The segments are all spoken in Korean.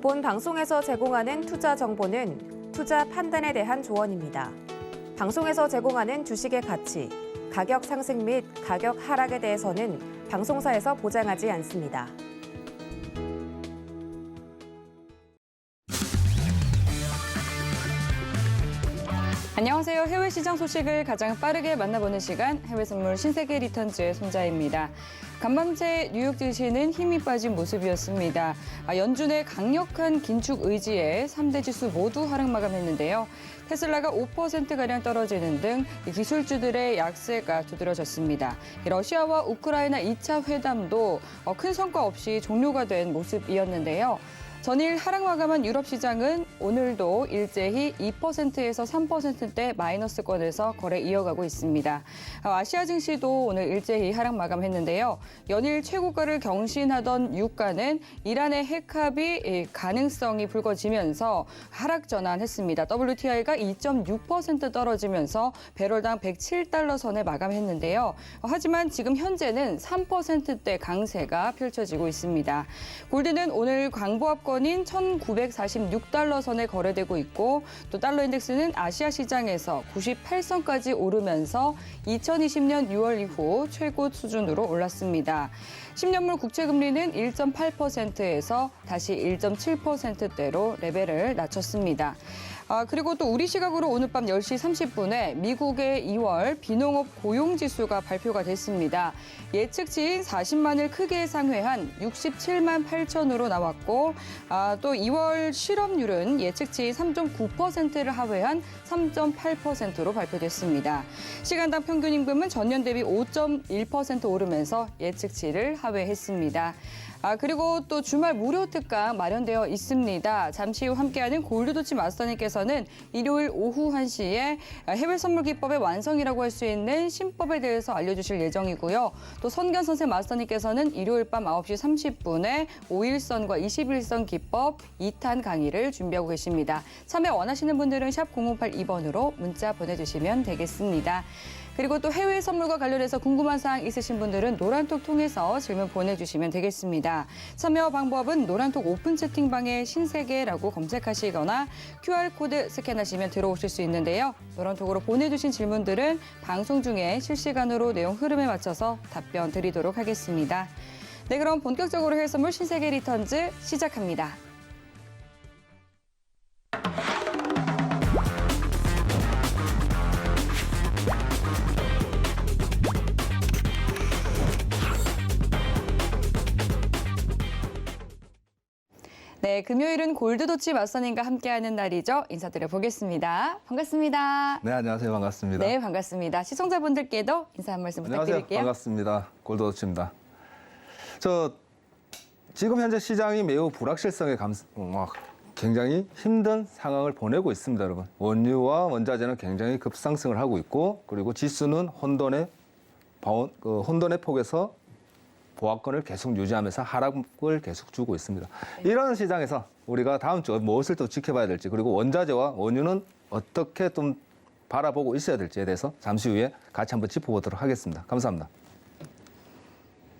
본 방송에서 제공하는 투자 정보는 투자 판단에 대한 조언입니다. 방송에서 제공하는 주식의 가치, 가격 상승 및 가격 하락에 대해서는 방송사에서 보장하지 않습니다. 안녕하세요. 해외 시장 소식을 가장 빠르게 만나보는 시간, 해외 선물 신세계 리턴즈의 손자입니다. 간밤새 뉴욕 증시는 힘이 빠진 모습이었습니다. 연준의 강력한 긴축 의지에 3대 지수 모두 하락 마감했는데요. 테슬라가 5%가량 떨어지는 등 기술주들의 약세가 두드러졌습니다. 러시아와 우크라이나 2차 회담도 큰 성과 없이 종료가 된 모습이었는데요. 전일 하락 마감한 유럽 시장은 오늘도 일제히 2%에서 3%대 마이너스권에서 거래 이어가고 있습니다. 아시아 증시도 오늘 일제히 하락 마감했는데요. 연일 최고가를 경신하던 유가는 이란의 핵 합의 가능성이 불거지면서 하락 전환했습니다. WTI가 2.6% 떨어지면서 배럴당 107달러 선에 마감했는데요. 하지만 지금 현재는 3%대 강세가 펼쳐지고 있습니다. 골드는 오늘 광보합권 인 1,946달러 선에 거래되고 있고 또 달러 인덱스는 아시아 시장에서 98선까지 오르면서 2020년 6월 이후 최고 수준으로 올랐습니다. 10년물 국채금리는 1.8%에서 다시 1.7%대로 레벨을 낮췄습니다. 그리고 또 우리 시각으로 오늘 밤 10시 30분에 미국의 2월 비농업 고용지수가 발표가 됐습니다. 예측치인 40만을 크게 상회한 67만 8천으로 나왔고 또 2월 실업률은 예측치인 3.9%를 하회한 3.8%로 발표됐습니다. 시간당 평균 임금은 전년 대비 5.1% 오르면서 예측치를 하회했습니다. 그리고 또 주말 무료 특강 마련되어 있습니다. 잠시 후 함께하는 골드도치 마스터님께서는 일요일 오후 1시에 해외 선물 기법의 완성이라고 할 수 있는 신법에 대해서 알려주실 예정이고요. 또 선견선생 마스터님께서는 일요일 밤 9시 30분에 5일선과 21선 기법 2탄 강의를 준비하고 계십니다. 참여 원하시는 분들은 샵 0082번으로 문자 보내주시면 되겠습니다. 그리고 또 해외 선물과 관련해서 궁금한 사항 있으신 분들은 노란톡 통해서 질문 보내주시면 되겠습니다. 참여 방법은 노란톡 오픈 채팅방에 신세계라고 검색하시거나 QR코드 스캔하시면 들어오실 수 있는데요. 노란톡으로 보내주신 질문들은 방송 중에 실시간으로 내용 흐름에 맞춰서 답변 드리도록 하겠습니다. 네, 그럼 본격적으로 해외 선물 신세계 리턴즈 시작합니다. 네, 금요일은 골드도치 마스터님과 함께하는 날이죠. 인사드려 보겠습니다. 반갑습니다. 네, 안녕하세요. 반갑습니다. 네, 반갑습니다. 시청자분들께도 인사 한 말씀 부탁드릴게요. 반갑습니다. 골드도치입니다. 지금 현재 시장이 매우 불확실성에 굉장히 힘든 상황을 보내고 있습니다, 여러분. 원유와 원자재는 굉장히 급상승을 하고 있고, 그리고 지수는 혼돈의 폭에서 보합권을 계속 유지하면서 하락을 계속 주고 있습니다. 이런 시장에서 우리가 다음 주 무엇을 또 지켜봐야 될지, 그리고 원자재와 원유는 어떻게 좀 바라보고 있어야 될지에 대해서 잠시 후에 같이 한번 짚어보도록 하겠습니다. 감사합니다.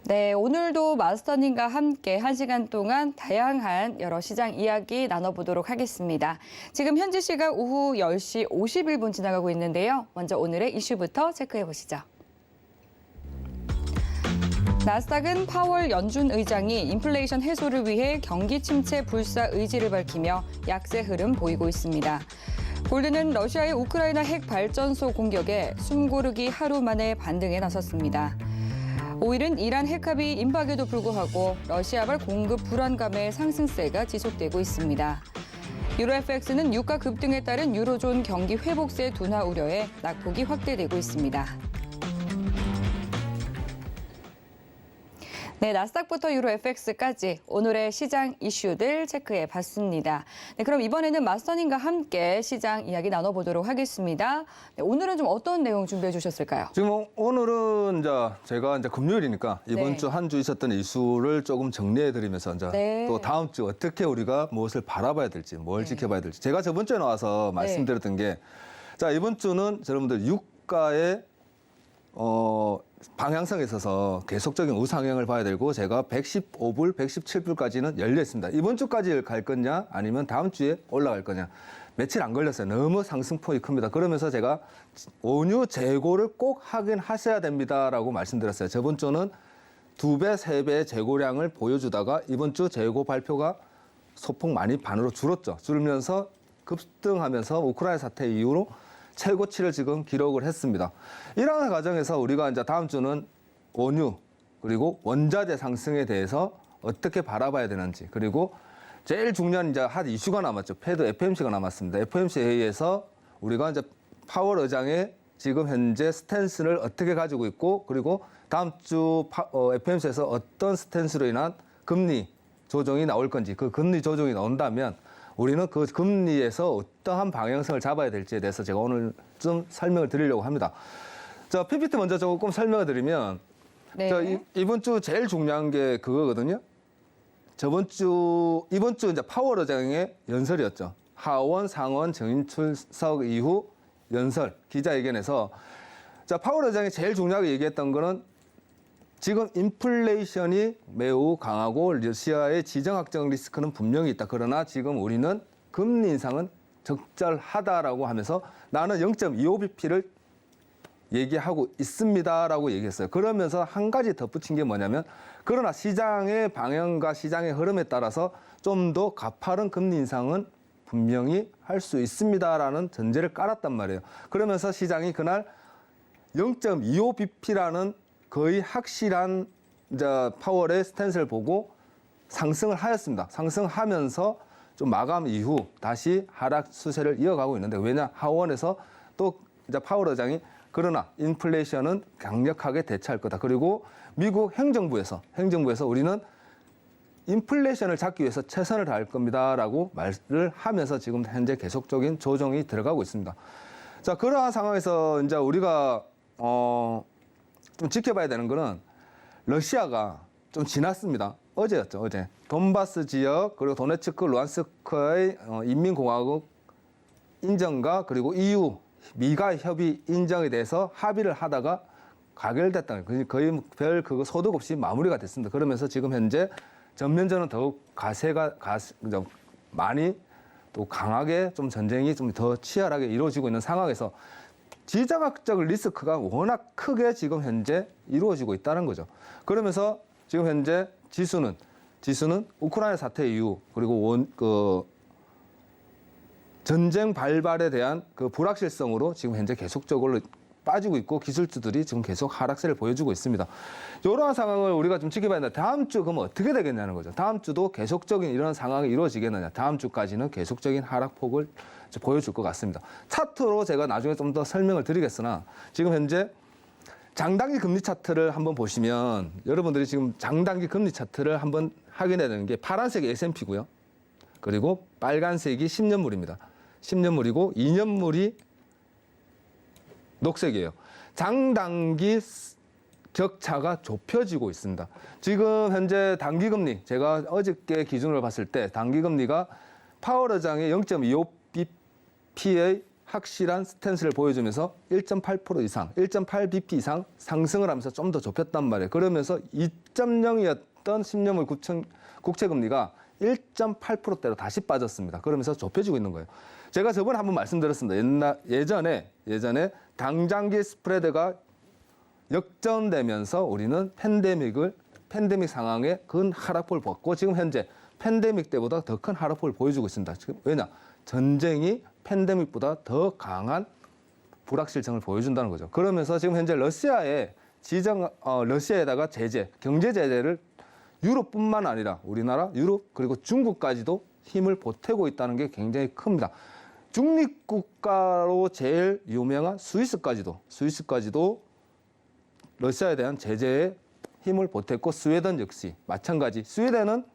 네, 오늘도 마스터님과 함께 1시간 동안 다양한 여러 시장 이야기 나눠보도록 하겠습니다. 지금 현지 시각 오후 10시 51분 지나가고 있는데요. 먼저 오늘의 이슈부터 체크해보시죠. 나스닥은 파월 연준 의장이 인플레이션 해소를 위해 경기 침체 불사 의지를 밝히며 약세 흐름 보이고 있습니다. 골드는 러시아의 우크라이나 핵 발전소 공격에 숨고르기 하루 만에 반등에 나섰습니다. 오일은 이란 핵 합의 임박에도 불구하고 러시아발 공급 불안감의 상승세가 지속되고 있습니다. 유로 FX는 유가 급등에 따른 유로존 경기 회복세 둔화 우려에 낙폭이 확대되고 있습니다. 네, 나스닥부터 유로 FX까지 오늘의 시장 이슈들 체크해 봤습니다. 네, 그럼 이번에는 마스터님과 함께 시장 이야기 나눠보도록 하겠습니다. 네, 오늘은 좀 어떤 내용 준비해 주셨을까요? 지금 오늘은 제가 금요일이니까 이번 주 한 주 있었던 이슈를 조금 정리해 드리면서 또 다음 주 어떻게 우리가 무엇을 바라봐야 될지, 뭘 지켜봐야 될지. 제가 저번 주에 나와서 말씀드렸던 게 이번 주는 여러분들 유가의 방향성에 있어서 계속적인 우상향을 봐야 되고 제가 115불, 117불까지는 열려 있습니다. 이번 주까지 갈 거냐 아니면 다음 주에 올라갈 거냐. 며칠 안 걸렸어요. 너무 상승폭이 큽니다. 그러면서 제가 원유 재고를 꼭 확인하셔야 됩니다라고 말씀드렸어요. 저번 주는 2배, 3배의 재고량을 보여주다가 이번 주 재고 발표가 소폭 많이 반으로 줄었죠. 줄면서 급등하면서 우크라이나 사태 이후로 최고치를 지금 기록을 했습니다. 이러한 과정에서 우리가 이제 다음 주는 원유 그리고 원자재 상승에 대해서 어떻게 바라봐야 되는지, 그리고 제일 중요한 이제 핫 이슈가 남았죠. 패드 FMC가 남았습니다. FMC 회의에서 우리가 이제 파월 의장의 지금 현재 스탠스를 어떻게 가지고 있고, 그리고 다음 주 FMC에서 어떤 스탠스로 인한 금리 조정이 나올 건지, 그 금리 조정이 나온다면 우리는 그 금리에서 어떠한 방향성을 잡아야 될지에 대해서 제가 오늘 좀 설명을 드리려고 합니다. 자, PPT 먼저 조금 설명을 드리면, 네. 이번 주 제일 중요한 게 그거거든요. 이번 주 이제 파월 의장의 연설이었죠. 하원, 상원 정인 출석 이후 연설, 기자회견에서, 자, 파월 의장이 제일 중요하게 얘기했던 거는 지금 인플레이션이 매우 강하고 러시아의 지정학적 리스크는 분명히 있다. 그러나 지금 우리는 금리 인상은 적절하다라고 하면서 나는 0.25bp를 얘기하고 있습니다라고 얘기했어요. 그러면서 한 가지 덧붙인 게 뭐냐면, 그러나 시장의 방향과 시장의 흐름에 따라서 좀 더 가파른 금리 인상은 분명히 할 수 있습니다라는 전제를 깔았단 말이에요. 그러면서 시장이 그날 0.25bp라는 거의 확실한 이제 파월의 스탠스를 보고 상승을 하였습니다. 상승하면서 좀 마감 이후 다시 하락 수세를 이어가고 있는데, 왜냐? 하원에서 또 이제 파월 의장이 그러나 인플레이션은 강력하게 대처할 거다. 그리고 미국 행정부에서 우리는 인플레이션을 잡기 위해서 최선을 다할 겁니다라고 말을 하면서 지금 현재 계속적인 조정이 들어가고 있습니다. 자, 그러한 상황에서 이제 우리가 좀 지켜봐야 되는 거는, 러시아가 좀 지났습니다. 어제였죠, 어제. 돈바스 지역 그리고 도네츠크, 루안스크의 인민공화국 인정과 그리고 EU 미가 협의 인정에 대해서 합의를 하다가 가결됐다. 거의 별 그거 소득 없이 마무리가 됐습니다. 그러면서 지금 현재 전면전은 더욱 많이 또 강하게 좀 전쟁이 좀 더 치열하게 이루어지고 있는 상황에서 지정학적 리스크가 워낙 크게 지금 현재 이루어지고 있다는 거죠. 그러면서 지금 현재 지수는 우크라이나 사태 이후 그리고 전쟁 발발에 대한 그 불확실성으로 지금 현재 계속적으로 빠지고 있고, 기술주들이 지금 계속 하락세를 보여주고 있습니다. 이러한 상황을 우리가 좀 지켜봐야 되는데, 다음 주 그러면 어떻게 되겠냐는 거죠. 다음 주도 계속적인 이런 상황이 이루어지겠느냐. 다음 주까지는 계속적인 하락폭을 보여줄 것 같습니다. 차트로 제가 나중에 좀 더 설명을 드리겠으나, 지금 현재 장단기 금리 차트를 한번 보시면, 여러분들이 지금 장단기 금리 차트를 한번 확인해야 되는 게 파란색이 S&P고요. 그리고 빨간색이 10년물입니다. 10년물이고 2년물이 녹색이에요. 장단기 격차가 좁혀지고 있습니다. 지금 현재 단기금리, 제가 어저께 기준으로 봤을 때 단기금리가 파월 의장의 0.25bp의 확실한 스탠스를 보여주면서 1.8% 이상, 1.8bp 이상 상승을 하면서 좀 더 좁혔단 말이에요. 그러면서 2.0이었던 10년물 국채금리가 1.8%대로 다시 빠졌습니다. 그러면서 좁혀지고 있는 거예요. 제가 저번에 한번 말씀드렸습니다. 예전에 당장기 스프레드가 역전되면서 우리는 팬데믹 상황에 큰 하락폭을 보았고, 지금 현재 팬데믹 때보다 더 큰 하락폭을 보여주고 있습니다. 지금 왜냐? 전쟁이 팬데믹보다 더 강한 불확실성을 보여준다는 거죠. 그러면서 지금 현재 러시아에다가 경제 제재를 유럽뿐만 아니라 우리나라, 유럽 그리고 중국까지도 힘을 보태고 있다는 게 굉장히 큽니다. 중립국가로 제일 유명한 스위스까지도 러시아에 대한 제재에 힘을 보탰고, 스웨덴 역시 마찬가지. 스웨덴은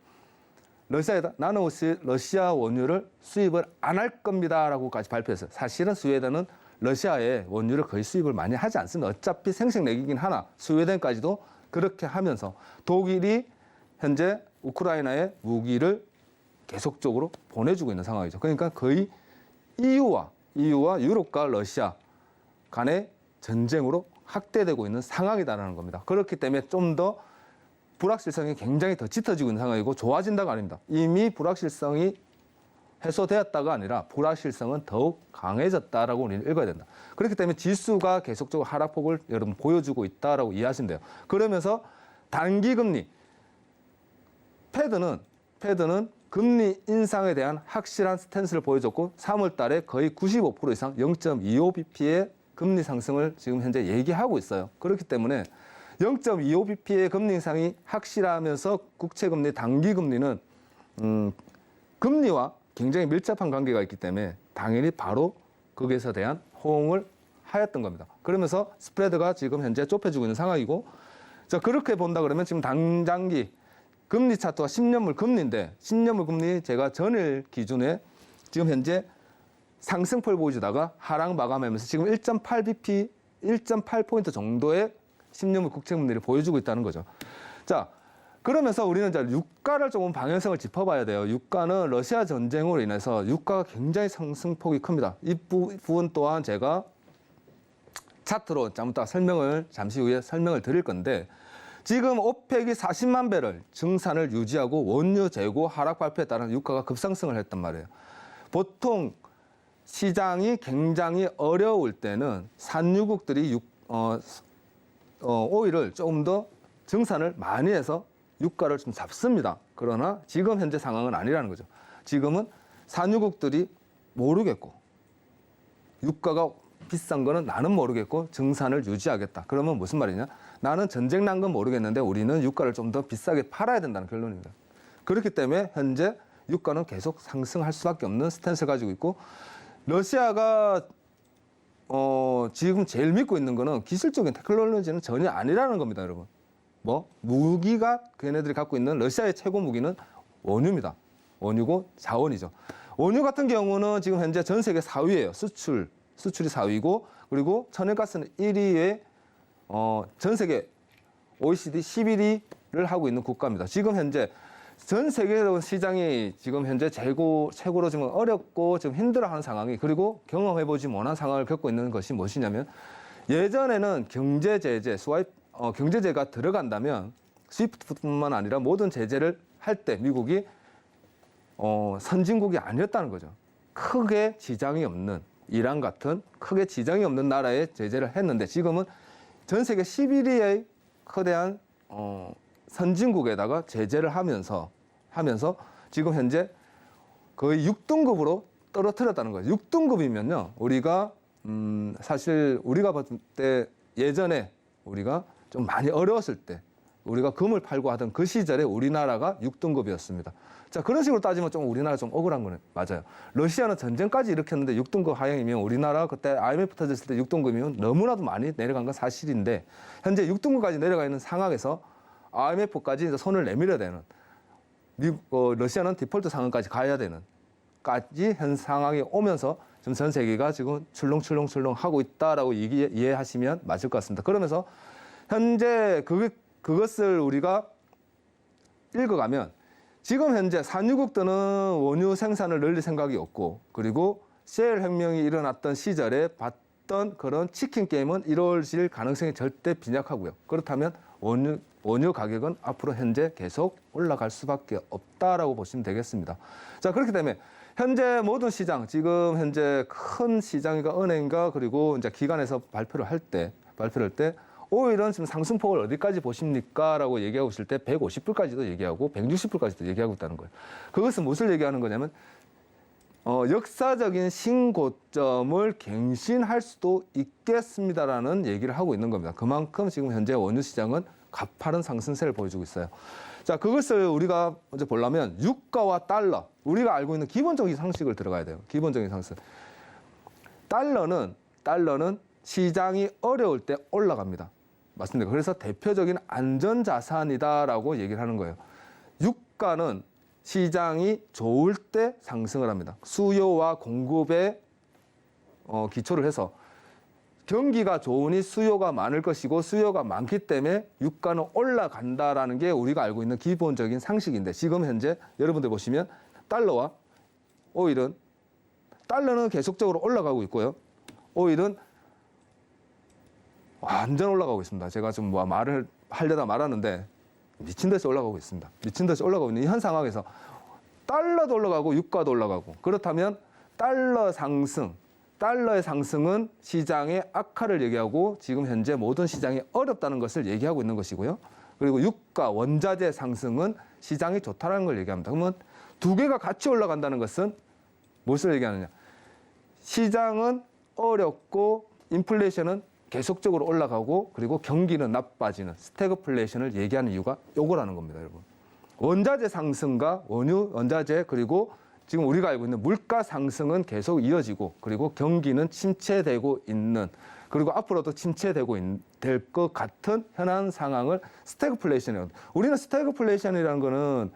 나는 러시아 원유를 수입을 안 할 겁니다라고까지 발표했어요. 사실은 스웨덴은 러시아에 원유를 거의 수입을 많이 하지 않습니다. 어차피 생색내기긴 하나 스웨덴까지도 그렇게 하면서, 독일이 현재 우크라이나에 무기를 계속적으로 보내주고 있는 상황이죠. 그러니까 거의 EU와 유럽과 러시아 간의 전쟁으로 확대되고 있는 상황이다라는 겁니다. 그렇기 때문에 좀 더 불확실성이 굉장히 더 짙어지고 있는 상황이고 좋아진다가 아닙니다. 이미 불확실성이 해소되었다가 아니라 불확실성은 더욱 강해졌다라고 우리는 읽어야 된다. 그렇기 때문에 지수가 계속적으로 하락폭을 여러분 보여주고 있다라고 이해하시면 돼요. 그러면서 단기금리, 패드는 금리 인상에 대한 확실한 스탠스를 보여줬고 3월 달에 거의 95% 이상 0.25bp의 금리 상승을 지금 현재 얘기하고 있어요. 그렇기 때문에 0.25bp의 금리 인상이 확실하면서 국채금리, 단기금리는 금리와 굉장히 밀접한 관계가 있기 때문에 당연히 바로 거기에서 대한 호응을 하였던 겁니다. 그러면서 스프레드가 지금 현재 좁혀지고 있는 상황이고, 자, 그렇게 본다 그러면 지금 당장기 금리 차트와 10년물 금리인데 10년물 금리 제가 전일 기준에 지금 현재 상승폭을 보여주다가 하락 마감하면서 지금 1.8bp, 1.8포인트 정도의 10년물 국채 금리를 보여주고 있다는 거죠. 자, 그러면서 우리는 이제 유가를 조금 방향성을 짚어봐야 돼요. 유가는 러시아 전쟁으로 인해서 유가가 굉장히 상승폭이 큽니다. 이 부분 또한 제가 차트로 잠시 후에 설명을 드릴 건데, 지금 오펙이 40만 배럴 증산을 유지하고 원유 재고 하락 발표에 따른 유가가 급상승을 했단 말이에요. 보통 시장이 굉장히 어려울 때는 산유국들이 오일을 조금 더 증산을 많이 해서 유가를 좀 잡습니다. 그러나 지금 현재 상황은 아니라는 거죠. 지금은 산유국들이 모르겠고 유가가 비싼 거는 나는 모르겠고 증산을 유지하겠다. 그러면 무슨 말이냐? 나는 전쟁 난 건 모르겠는데 우리는 유가를 좀 더 비싸게 팔아야 된다는 결론입니다. 그렇기 때문에 현재 유가는 계속 상승할 수밖에 없는 스탠스를 가지고 있고, 러시아가 지금 제일 믿고 있는 거는 기술적인 테크놀로지는 전혀 아니라는 겁니다, 여러분. 무기가 걔네들이 갖고 있는 러시아의 최고 무기는 원유입니다. 원유고 자원이죠. 원유 같은 경우는 지금 현재 전 세계 4위예요. 수출이 4위고, 그리고 천연가스는 1위에 전 세계 OECD 11위를 하고 있는 국가입니다. 지금 현재 전 세계적인 시장이 지금 현재 최고로 지금 어렵고 지금 힘들어하는 상황이, 그리고 경험해보지 못한 상황을 겪고 있는 것이 무엇이냐면, 예전에는 경제 제재, 경제제가 들어간다면 스위프트뿐만 아니라 모든 제재를 할 때 미국이 선진국이 아니었다는 거죠. 크게 지장이 없는 이란 같은 크게 지장이 없는 나라에 제재를 했는데, 지금은 전 세계 11위의 거대한 선진국에다가 제재를 하면서 지금 현재 거의 6등급으로 떨어뜨렸다는 거예요. 6등급이면요, 우리가 사실 우리가 봤을 때 예전에 우리가 좀 많이 어려웠을 때 우리가 금을 팔고 하던 그 시절에 우리나라가 6등급이었습니다. 자, 그런 식으로 따지면 좀 우리나라 좀 억울한 거는 맞아요. 러시아는 전쟁까지 일으켰는데 6등급 하향이면, 우리나라 그때 IMF 터졌을 때 6등급이면 너무나도 많이 내려간 건 사실인데, 현재 6등급까지 내려가 있는 상황에서 IMF까지 이제 손을 내밀어야 되는, 러시아는 디폴트 상황까지 가야 되는 현 상황이 오면서 지금 전 세계가 지금 출렁출렁 하고 있다라고 이해하시면 맞을 것 같습니다. 그러면서 현재 그것을 우리가 읽어가면, 지금 현재 산유국들은 원유 생산을 늘릴 생각이 없고, 그리고 셰일 혁명이 일어났던 시절에 봤던 그런 치킨 게임은 이루어질 가능성이 절대 빈약하고요. 그렇다면 원유 가격은 앞으로 현재 계속 올라갈 수밖에 없다라고 보시면 되겠습니다. 자, 그렇기 때문에 현재 모든 시장, 지금 현재 큰 시장이가 은행가 그리고 이제 기관에서 발표를 할 때 오일은 지금 상승폭을 어디까지 보십니까? 라고 얘기하고 있을 때 150불까지도 얘기하고 160불까지도 얘기하고 있다는 거예요. 그것은 무엇을 얘기하는 거냐면, 역사적인 신고점을 갱신할 수도 있겠습니다라는 얘기를 하고 있는 겁니다. 그만큼 지금 현재 원유 시장은 가파른 상승세를 보여주고 있어요. 자, 그것을 우리가 먼저 보려면 유가와 달러, 우리가 알고 있는 기본적인 상식을 들어가야 돼요. 기본적인 상식. 달러는 시장이 어려울 때 올라갑니다. 맞습니다. 그래서 대표적인 안전자산이다라고 얘기를 하는 거예요. 유가는 시장이 좋을 때 상승을 합니다. 수요와 공급에 기초를 해서 경기가 좋으니 수요가 많을 것이고, 수요가 많기 때문에 유가는 올라간다라는 게 우리가 알고 있는 기본적인 상식인데, 지금 현재 여러분들 보시면 달러와 오일은, 달러는 계속적으로 올라가고 있고요. 오일은 완전 올라가고 있습니다. 제가 좀 뭐 말을 하려다 말았는데 미친 듯이 올라가고 있습니다. 미친 듯이 올라가고 있는 현 상황에서 달러도 올라가고 유가도 올라가고 그렇다면 달러의 상승은 시장의 악화를 얘기하고 지금 현재 모든 시장이 어렵다는 것을 얘기하고 있는 것이고요. 그리고 유가, 원자재 상승은 시장이 좋다는 걸 얘기합니다. 그러면 두 개가 같이 올라간다는 것은 무엇을 얘기하느냐. 시장은 어렵고 인플레이션은 계속적으로 올라가고 그리고 경기는 나빠지는 스태그플레이션을 얘기하는 이유가 요거라는 겁니다, 여러분. 원자재 상승과 원유, 원자재 그리고 지금 우리가 알고 있는 물가 상승은 계속 이어지고 그리고 경기는 침체되고 있는 그리고 앞으로도 침체되고 될 것 같은 현안 상황을 스태그플레이션이라고. 우리는 스태그플레이션이라는 거는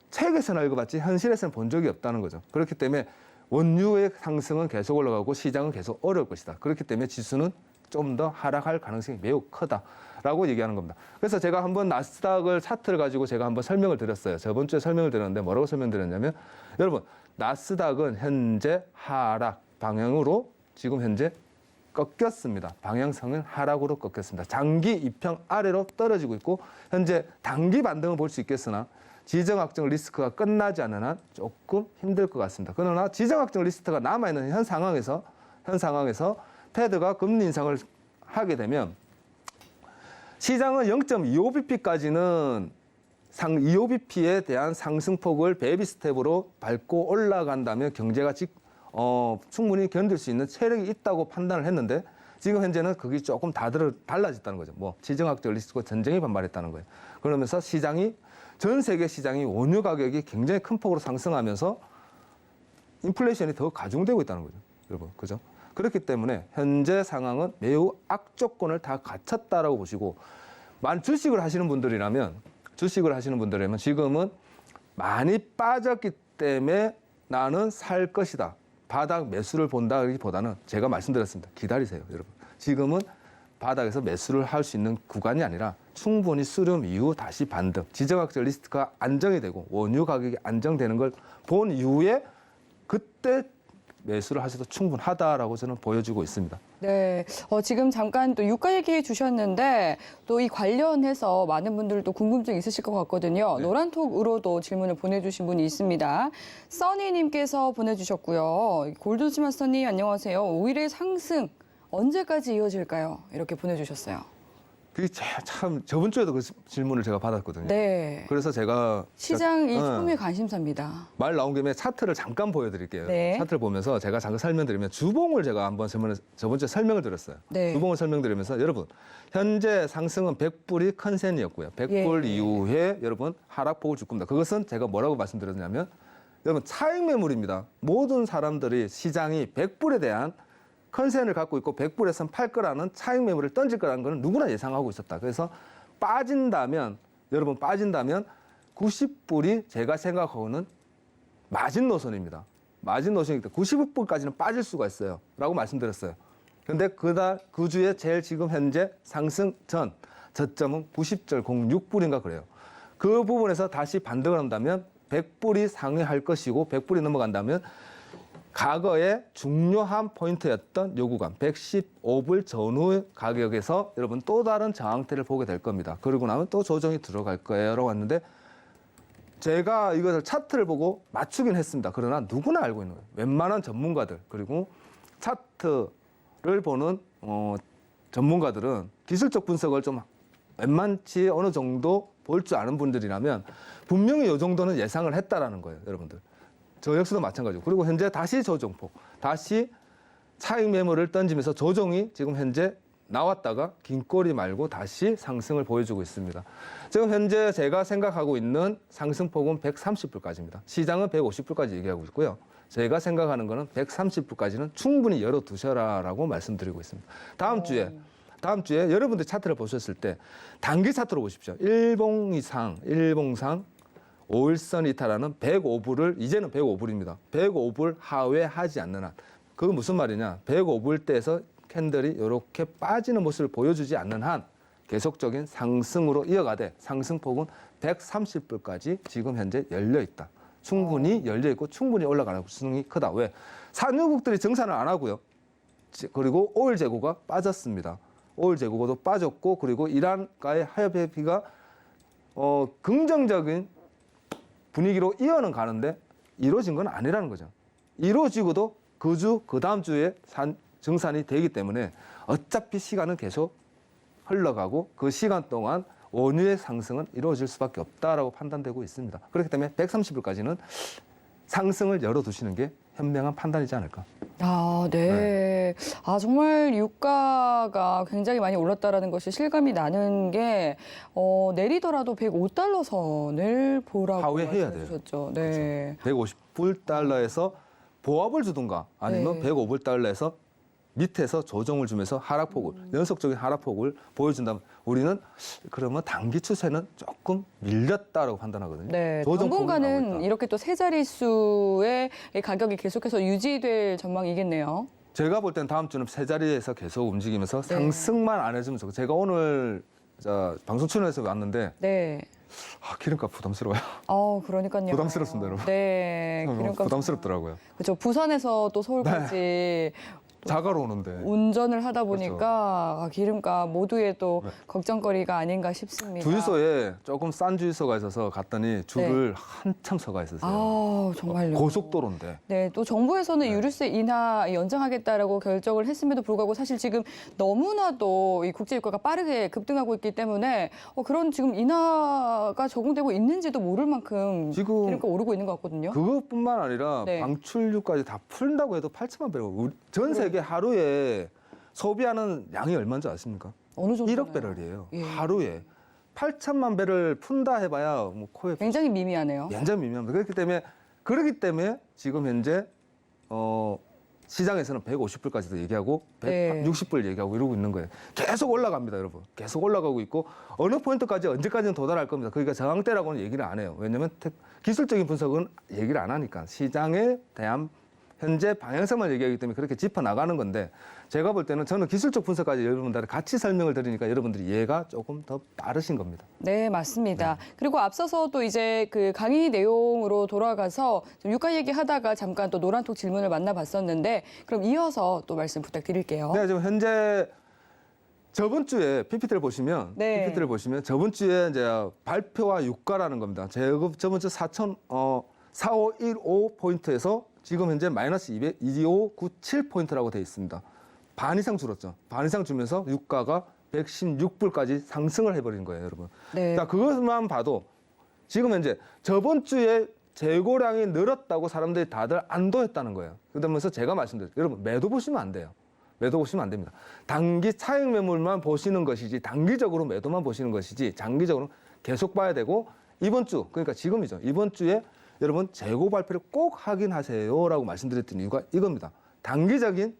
책에서나 읽어봤지 현실에서는 본 적이 없다는 거죠. 그렇기 때문에 원유의 상승은 계속 올라가고 시장은 계속 어려울 것이다. 그렇기 때문에 지수는 좀 더 하락할 가능성이 매우 크다라고 얘기하는 겁니다. 그래서 제가 한번 나스닥을 차트를 가지고 제가 한번 설명을 드렸어요. 저번 주에 설명을 드렸는데 뭐라고 설명드렸냐면 여러분 나스닥은 현재 하락 방향으로 지금 현재 꺾였습니다. 방향성은 하락으로 꺾였습니다. 장기 이평 아래로 떨어지고 있고 현재 단기 반등을 볼 수 있겠으나 지정학적 리스크가 끝나지 않는 한 조금 힘들 것 같습니다. 그러나 지정학적 리스크가 남아있는 현 상황에서 패드가 금리 인상을 하게 되면 시장은 0.25bp까지는 25bp에 대한 상승폭을 베이비 스텝으로 밟고 올라간다면 경제가 충분히 견딜 수 있는 체력이 있다고 판단을 했는데 지금 현재는 그게 조금 달라졌다는 거죠. 뭐 지정학적 리스크와 전쟁이 반발했다는 거예요. 그러면서 전 세계 시장이 원유 가격이 굉장히 큰 폭으로 상승하면서 인플레이션이 더 가중되고 있다는 거죠. 여러분, 그죠? 그렇기 때문에 현재 상황은 매우 악조건을 다 갖췄다라고 보시고 주식을 하시는 분들이라면 지금은 많이 빠졌기 때문에 나는 살 것이다. 바닥 매수를 본다기보다는 제가 말씀드렸습니다. 기다리세요, 여러분. 지금은 바닥에서 매수를 할 수 있는 구간이 아니라 충분히 수렴 이후 다시 반등, 지정학적 리스크가 안정이 되고 원유 가격이 안정되는 걸 본 이후에 그때 매수를 하셔도 충분하다라고 저는 보여주고 있습니다. 네, 지금 잠깐 또 유가 얘기해 주셨는데 또 이 관련해서 많은 분들도 궁금증 있으실 것 같거든요. 네. 노란톡으로도 질문을 보내주신 분이 있습니다. 써니님께서 보내주셨고요. 골드스마스터님 안녕하세요. 오일의 상승 언제까지 이어질까요? 이렇게 보내주셨어요. 그게 참 저번 주에도 그 질문을 제가 받았거든요. 네. 그래서 제가 시장이 초미의 관심사입니다. 말 나온 김에 차트를 잠깐 보여드릴게요. 네. 차트를 보면서 제가 잠깐 설명드리면 주봉을 제가 한번 저번 주에 설명을 드렸어요. 네. 주봉을 설명드리면서 여러분 현재 상승은 100불이 컨센이었고요. 100불 예. 이후에 여러분 하락폭을 줄 겁니다. 그것은 제가 뭐라고 말씀드렸냐면 여러분 차익 매물입니다. 모든 사람들이 시장이 100불에 대한 컨센을 갖고 있고 100불에선 팔 거라는 차익 매물을 던질 거라는 건 누구나 예상하고 있었다. 그래서 여러분 빠진다면 90불이 제가 생각하고는 마진노선입니다. 마진노선이기 때문에 90불까지는 빠질 수가 있어요. 라고 말씀드렸어요. 그런데 그 주에 제일 지금 현재 상승 전 저점은 90.06불인가 그래요. 그 부분에서 다시 반등을 한다면 100불이 상회할 것이고 100불이 넘어간다면 과거의 중요한 포인트였던 요구간 115불 전후 가격에서 여러분 또 다른 저항대를 보게 될 겁니다. 그러고 나면 또 조정이 들어갈 거예요라고 했는데 제가 이것을 차트를 보고 맞추긴 했습니다. 그러나 누구나 알고 있는 거예요. 웬만한 전문가들 그리고 차트를 보는 전문가들은 기술적 분석을 좀 웬만치 어느 정도 볼 줄 아는 분들이라면 분명히 이 정도는 예상을 했다라는 거예요, 여러분들. 저 역시도 마찬가지고. 그리고 현재 다시 조정폭, 다시 차익 매물을 던지면서 조정이 지금 현재 나왔다가 긴 꼬리 말고 다시 상승을 보여주고 있습니다. 지금 현재 제가 생각하고 있는 상승폭은 130불까지입니다. 시장은 150불까지 얘기하고 있고요. 제가 생각하는 거는 130불까지는 충분히 열어두셔라라고 말씀드리고 있습니다. 다음 주에 여러분들 차트를 보셨을 때 단기 차트로 보십시오. 일봉상 5일선 이탈하는 105불을 이제는 105불입니다. 105불 하회하지 않는 한. 그건 무슨 말이냐. 105불대에서 캔들이 이렇게 빠지는 모습을 보여주지 않는 한 계속적인 상승으로 이어가되 상승폭은 130불까지 지금 현재 열려있다. 충분히 열려있고 충분히 올라가는 가능성이 크다. 왜? 산유국들이 정산을 안 하고요. 그리고 오일 재고가 빠졌습니다. 오일 재고도 빠졌고 그리고 이란과의 합의가 긍정적인 분위기로 이어는 가는데 이루어진 건 아니라는 거죠. 이루어지고도 그 다음 주에 정산이 되기 때문에 어차피 시간은 계속 흘러가고 그 시간 동안 원유의 상승은 이루어질 수밖에 없다라고 판단되고 있습니다. 그렇기 때문에 130불까지는 상승을 열어두시는 게 현명한 판단이지 않을까. 아, 네. 아, 정말 유가가 굉장히 많이 올랐다라는 것이 실감이 나는 게 내리더라도 105달러 선을 보라고 하회해야 돼요. 말씀해주셨죠. 네. 150불 달러에서 보합을 주든가 아니면 네. 105불 달러에서 밑에서 조정을 주면서 하락폭을 연속적인 하락폭을 보여준다면 우리는 그러면 단기 추세는 조금 밀렸다라고 판단하거든요. 네, 조정폭이 나오고 당분간은 있다. 이렇게 또 세 자릿수의 가격이 계속해서 유지될 전망이겠네요. 제가 볼 땐 다음 주는 세 자리에서 계속 움직이면서 네. 상승만 안 해주면 좋고 제가 오늘 방송 출연해서 왔는데 네. 기름값 부담스러워요. 그러니까요. 부담스럽습니다, 여러분. 네, 기름값 부담스럽더라고요. 그렇죠. 부산에서 또 서울까지 자가로 오는데. 운전을 하다 보니까 기름값 모두의 또 네. 걱정거리가 아닌가 싶습니다. 주유소에 조금 싼 주유소가 있어서 갔더니 줄을 한참 서가 있었어요. 아, 정말요. 고속도로인데. 네, 또 정부에서는 유류세 인하 연장하겠다라고 결정을 했음에도 불구하고 사실 지금 너무나도 이 국제 유가가 빠르게 급등하고 있기 때문에 그런 지금 인하가 적용되고 있는지도 모를 만큼 지금 기름값 오르고 있는 것 같거든요. 그것뿐만 아니라 네. 방출유까지 다 풀린다고 해도 8천만 배럴. 전 세계 하루에 소비하는 양이 얼마인지 아십니까? 어느 정도? 1억 배럴이에요. 예. 하루에 8천만 배럴 푼다 해봐야 뭐 코에 굉장히 미미하네요. 굉장히 미미합니다. 그렇기 때문에 지금 현재 시장에서는 150불까지도 얘기하고 네. 160불 얘기하고 이러고 있는 거예요. 계속 올라갑니다, 여러분. 계속 올라가고 있고 어느 포인트까지 언제까지는 도달할 겁니다. 그러니까 저항대라고는 얘기를 안 해요. 왜냐하면 기술적인 분석은 얘기를 안 하니까 시장에 대한 현재 방향성만 얘기하기 때문에 그렇게 짚어나가는 건데 제가 볼 때는 저는 기술적 분석까지 여러분들한테 같이 설명을 드리니까 여러분들이 이해가 조금 더 빠르신 겁니다. 네, 맞습니다. 그리고 앞서서도 이제 그 강의 내용으로 돌아가서 좀 유가 얘기하다가 잠깐 또 노란톡 질문을 만나봤었는데 그럼 이어서 또 말씀 부탁드릴게요. 네, 지금 현재 저번 주에 PPT를 보시면 저번 주에 이제 발표와 유가라는 겁니다. 저번 주 4515 포인트에서 지금 현재 마이너스 2597 포인트라고 되어 있습니다. 반 이상 줄었죠. 반 이상 주면서 유가가 116불까지 상승을 해버린 거예요, 여러분. 네. 자, 그것만 봐도 지금 현재 저번 주에 재고량이 늘었다고 사람들이 다들 안도했다는 거예요. 그러면서 제가 말씀드렸죠. 여러분, 매도 보시면 안 돼요. 매도 보시면 안 됩니다. 단기 차익 매물만 보시는 것이지 단기적으로 매도만 보시는 것이지 장기적으로 계속 봐야 되고 이번 주, 그러니까 지금이죠. 이번 주에 여러분 재고 발표를 꼭 확인하세요라고 말씀드렸던 이유가 이겁니다. 단기적인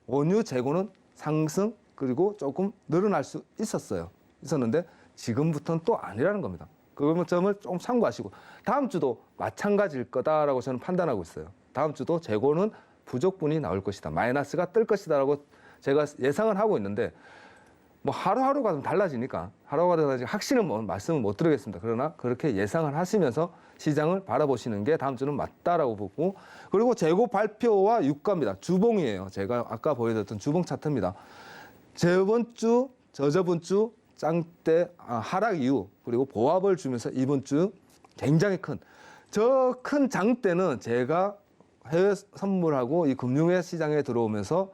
원유 재고는 상승 그리고 조금 늘어날 수 있었는데 지금부터는 또 아니라는 겁니다. 그 점을 좀 참고하시고 다음 주도 마찬가지일 거다라고 저는 판단하고 있어요. 다음 주도 재고는 부족분이 나올 것이다. 마이너스가 뜰 것이다라고 제가 예상을 하고 있는데 뭐 하루하루가 좀 달라지니까 확신은 말씀은 못 드리겠습니다. 그러나 그렇게 예상을 하시면서 시장을 바라보시는 게 다음 주는 맞다라고 보고 그리고 재고 발표와 유가입니다. 주봉이에요. 제가 아까 보여드렸던 주봉 차트입니다. 저번 주, 저저번 주 짱대 하락 이후 그리고 보합을 주면서 이번 주 굉장히 저 큰 장대는 제가 해외 선물하고 이 금융회 시장에 들어오면서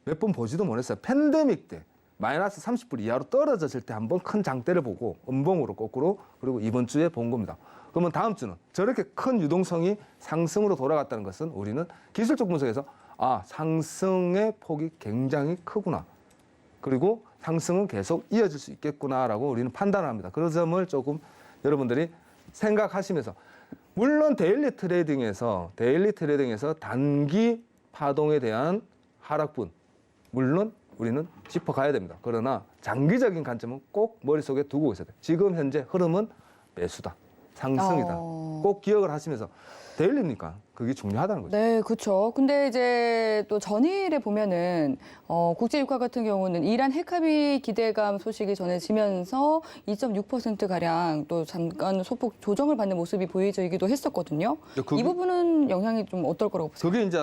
몇 번 보지도 못했어요. 팬데믹 때 마이너스 30불 이하로 떨어졌을 때 한번 큰 장대를 보고 음봉으로 거꾸로 그리고 이번 주에 본 겁니다. 그러면 다음 주는 저렇게 큰 유동성이 상승으로 돌아갔다는 것은 우리는 기술적 분석에서 상승의 폭이 굉장히 크구나. 그리고 상승은 계속 이어질 수 있겠구나라고 우리는 판단을 합니다. 그런 점을 조금 여러분들이 생각하시면서 물론 데일리 트레이딩에서 단기 파동에 대한 하락분 물론 우리는 짚어가야 됩니다. 그러나 장기적인 관점은 꼭 머릿속에 두고 있어야 돼요. 지금 현재 흐름은 매수다. 상승이다. 꼭 기억을 하시면서 데일리니까 그게 중요하다는 거죠. 네, 그렇죠. 근데 이제 또 전일에 보면은 국제 유가 같은 경우는 이란 핵합의 기대감 소식이 전해지면서 2.6% 가량 또 잠깐 소폭 조정을 받는 모습이 보여지기도 했었거든요. 이 부분은 영향이 좀 어떨 거라고 보세요? 그게 이제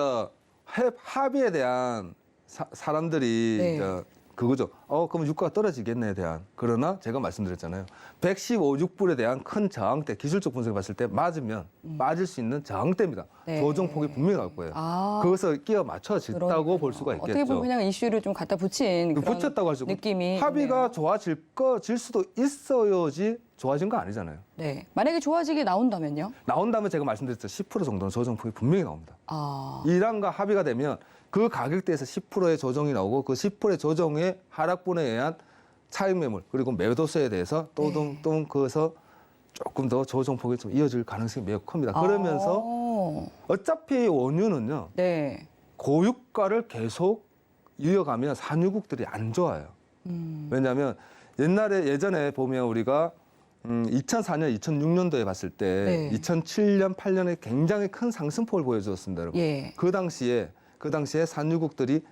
합의에 대한 사람들이 네. 이제 그거죠. 그럼 유가가 떨어지겠네에 대한. 그러나 제가 말씀드렸잖아요. 115주불에 대한 큰 저항대, 기술적 분석을 봤을 때 맞으면 빠질 수 있는 저항대입니다. 네. 조정폭이 분명히 나올 거예요. 아. 그것을 끼워 맞춰졌다고 볼 수가 있겠죠. 어떻게 보면 그냥 이슈를 좀 갖다 붙인 그런 붙였다고 할 수 있고 느낌이 합의가 있네요. 질 수도 있어야지 좋아진 거 아니잖아요. 네. 만약에 좋아지게 나온다면요? 나온다면 제가 말씀드렸죠. 10% 정도는 조정폭이 분명히 나옵니다. 아. 이란과 합의가 되면 그 가격대에서 10%의 조정이 나오고 그 10%의 조정의 하락분에 의한 차익 매물 그리고 매도세에 대해서 또동 그어서 조금 더 조정폭이 좀 이어질 가능성이 매우 큽니다. 그러면서 어차피 원유는요. 네. 고유가를 계속 이어가면 산유국들이 안 좋아요. 왜냐하면 예전에 보면 우리가 2004년, 2006년도에 봤을 때 네. 2007년, 8년에 굉장히 큰 상승폭을 보여주었습니다. 여러분. 예. 그 당시에 산유국들이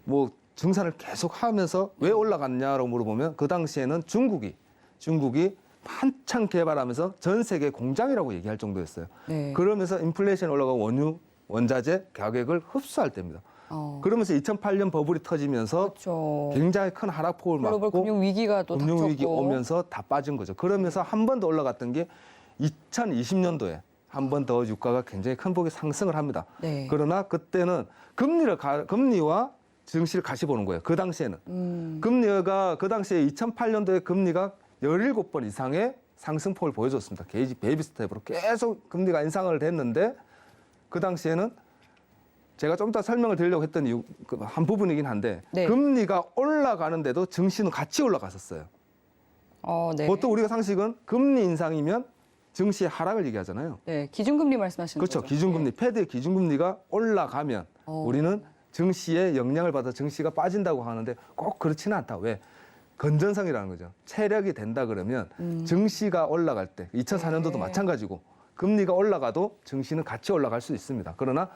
뭐 증산을 계속 하면서 왜 올라갔냐라고 물어보면 그 당시에는 중국이 한창 개발하면서 전 세계 공장이라고 얘기할 정도였어요. 네. 그러면서 인플레이션이 올라가고 원자재 가격을 흡수할 때입니다. 그러면서 2008년 버블이 터지면서 그렇죠. 굉장히 큰 하락폭을 글로벌 맞고 금융 위기가 또 금융위기 닥쳤고. 오면서 다 빠진 거죠. 그러면서 한 번 더 올라갔던 게 2020년도에 한 번 더 유가가 굉장히 큰 폭의 상승을 합니다. 네. 그러나 그때는 금리와 증시를 같이 보는 거예요. 그 당시에는. 금리가 그 당시에 2008년도에 금리가 17번 이상의 상승폭을 보여줬습니다. 베이비 스텝으로 계속 금리가 인상을 했는데 그 당시에는 제가 좀 더 설명을 드리려고 했던 이유 한 부분이긴 한데 네. 금리가 올라가는데도 증시는 같이 올라갔었어요. 네. 보통 우리가 상식은 금리 인상이면 증시의 하락을 얘기하잖아요. 네. 기준금리 말씀하시는 그렇죠. 거죠? 기준금리, 패드의 기준금리가 올라가면 우리는 증시에 영향을 받아 증시가 빠진다고 하는데 꼭 그렇지는 않다. 왜? 건전성이라는 거죠. 체력이 된다 그러면 증시가 올라갈 때 2004년도도 네. 마찬가지고 금리가 올라가도 증시는 같이 올라갈 수 있습니다. 그러나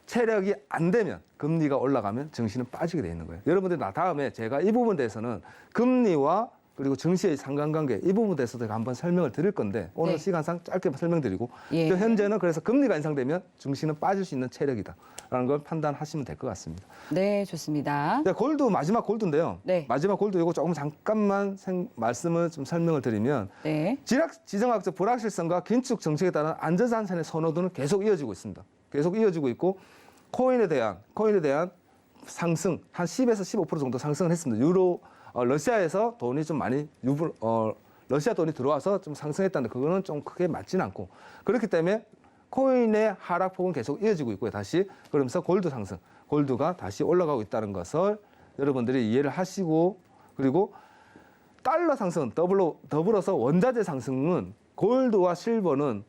체력이 안 되면 금리가 올라가면 증시는 빠지게 돼 있는 거예요. 여러분들 다음에 제가 이 부분에 대해서는 금리와 그리고 증시의 상관관계 이 부분에 대해서도 제가 한번 설명을 드릴 건데 오늘 네. 시간상 짧게 설명드리고 예. 현재는 그래서 금리가 인상되면 증시는 빠질 수 있는 체력이다라는 걸 판단하시면 될 것 같습니다. 네, 좋습니다. 자, 마지막 골드인데요. 네. 마지막 골드 이거 조금 잠깐만 말씀을 좀 설명을 드리면 네. 지정학적 불확실성과 긴축 정책에 따른 안전자산의 선호도는 계속 이어지고 있습니다. 계속 이어지고 있고 코인에 대한 상승 한 10에서 15% 정도 상승을 했습니다. 러시아에서 돈이 좀 많이 러시아 돈이 들어와서 좀 상승했다는데 그거는 좀 크게 맞지는 않고 그렇기 때문에 코인의 하락폭은 계속 이어지고 있고요. 다시 그러면서 골드 상승, 골드가 다시 올라가고 있다는 것을 여러분들이 이해를 하시고 그리고 달러 상승은 더불어서 원자재 상승은 골드와 실버는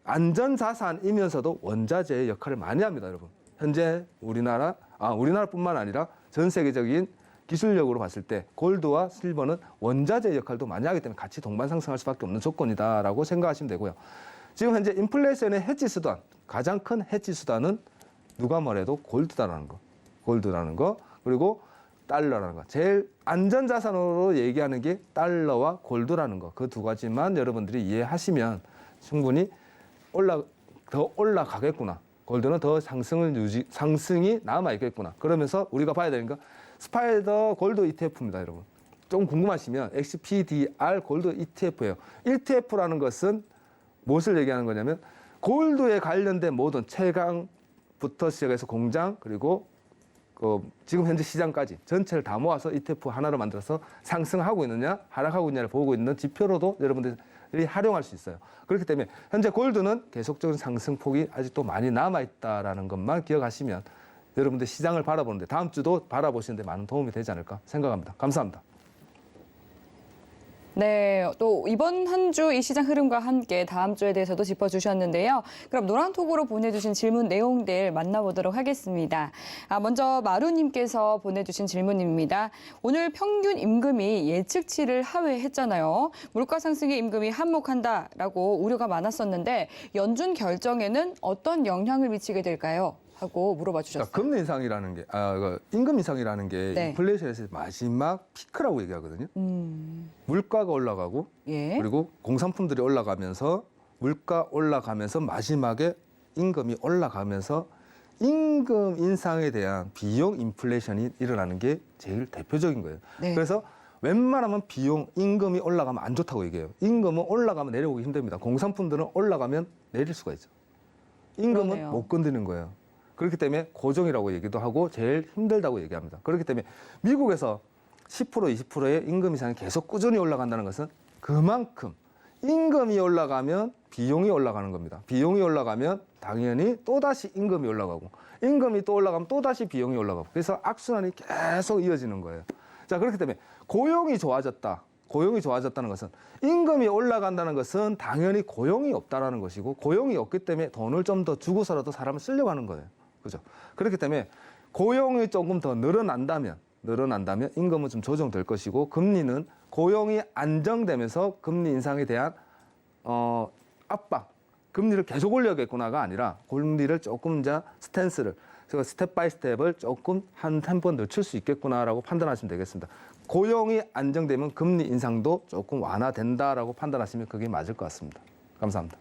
안전자산이면서도 원자재의 역할을 많이 합니다, 여러분. 현재 우리나라뿐만 아니라 전 세계적인 기술력으로 봤을 때 골드와 실버는 원자재 역할도 많이 하기 때문에 같이 동반 상승할 수밖에 없는 조건이다라고 생각하시면 되고요. 지금 현재 인플레이션의 해지 수단, 가장 큰 해지 수단은 누가 뭐래도 골드라는 거, 그리고 달러라는 거. 제일 안전자산으로 얘기하는 게 달러와 골드라는 거. 그 두 가지만 여러분들이 이해하시면 충분히 더 올라가겠구나. 골드는 더 상승이 남아있겠구나. 그러면서 우리가 봐야 되는 건 스파이더 골드 ETF입니다, 여러분. 좀 궁금하시면 XPDR 골드 ETF예요. ETF라는 것은 무엇을 얘기하는 거냐면 골드에 관련된 모든 채광부터 시작해서 공장 그리고 지금 현재 시장까지 전체를 다 모아서 ETF 하나로 만들어서 상승하고 있느냐 하락하고 있느냐를 보고 있는 지표로도 여러분들이 활용할 수 있어요. 그렇기 때문에 현재 골드는 계속적인 상승폭이 아직도 많이 남아있다라는 것만 기억하시면 여러분들 시장을 바라보는데 다음 주도 바라보시는데 많은 도움이 되지 않을까 생각합니다. 감사합니다. 네, 또 이번 한 주 이 시장 흐름과 함께 다음 주에 대해서도 짚어주셨는데요. 그럼 노란톡으로 보내주신 질문 내용들 만나보도록 하겠습니다. 먼저 마루님께서 보내주신 질문입니다. 오늘 평균 임금이 예측치를 하회했잖아요. 물가 상승에 임금이 한몫한다라고 우려가 많았었는데 연준 결정에는 어떤 영향을 미치게 될까요? 하고 물어봐 주셨어요. 그러니까 금리 인상이라는 게, 임금 인상이라는 게 네. 인플레이션에서 마지막 피크라고 얘기하거든요. 물가가 올라가고 예. 그리고 공산품들이 올라가면서 물가 올라가면서 마지막에 임금이 올라가면서 임금 인상에 대한 비용 인플레이션이 일어나는 게 제일 대표적인 거예요. 네. 그래서 웬만하면 비용, 임금이 올라가면 안 좋다고 얘기해요. 임금은 올라가면 내려오기 힘듭니다. 공산품들은 올라가면 내릴 수가 있죠. 임금은 그러네요. 못 건드는 거예요. 그렇기 때문에 고정이라고 얘기도 하고 제일 힘들다고 얘기합니다. 그렇기 때문에 미국에서 10% 20%의 임금 인상이 계속 꾸준히 올라간다는 것은 그만큼 임금이 올라가면 비용이 올라가는 겁니다. 비용이 올라가면 당연히 또다시 임금이 올라가고 임금이 또 올라가면 또다시 비용이 올라가고 그래서 악순환이 계속 이어지는 거예요. 자, 그렇기 때문에 고용이 좋아졌다. 고용이 좋아졌다는 것은 임금이 올라간다는 것은 당연히 고용이 없다라는 것이고 고용이 없기 때문에 돈을 좀 더 주고서라도 사람을 쓰려고 하는 거예요. 그죠? 그렇기 때문에 고용이 조금 더 늘어난다면 임금은 좀 조정될 것이고 금리는 고용이 안정되면서 금리 인상에 대한 압박, 금리를 계속 올려야겠구나가 아니라 금리를 조금 이제 스탠스를 제가 스텝 바이 스텝을 조금 한 템포 늦출 수 있겠구나라고 판단하시면 되겠습니다. 고용이 안정되면 금리 인상도 조금 완화된다라고 판단하시면 그게 맞을 것 같습니다. 감사합니다.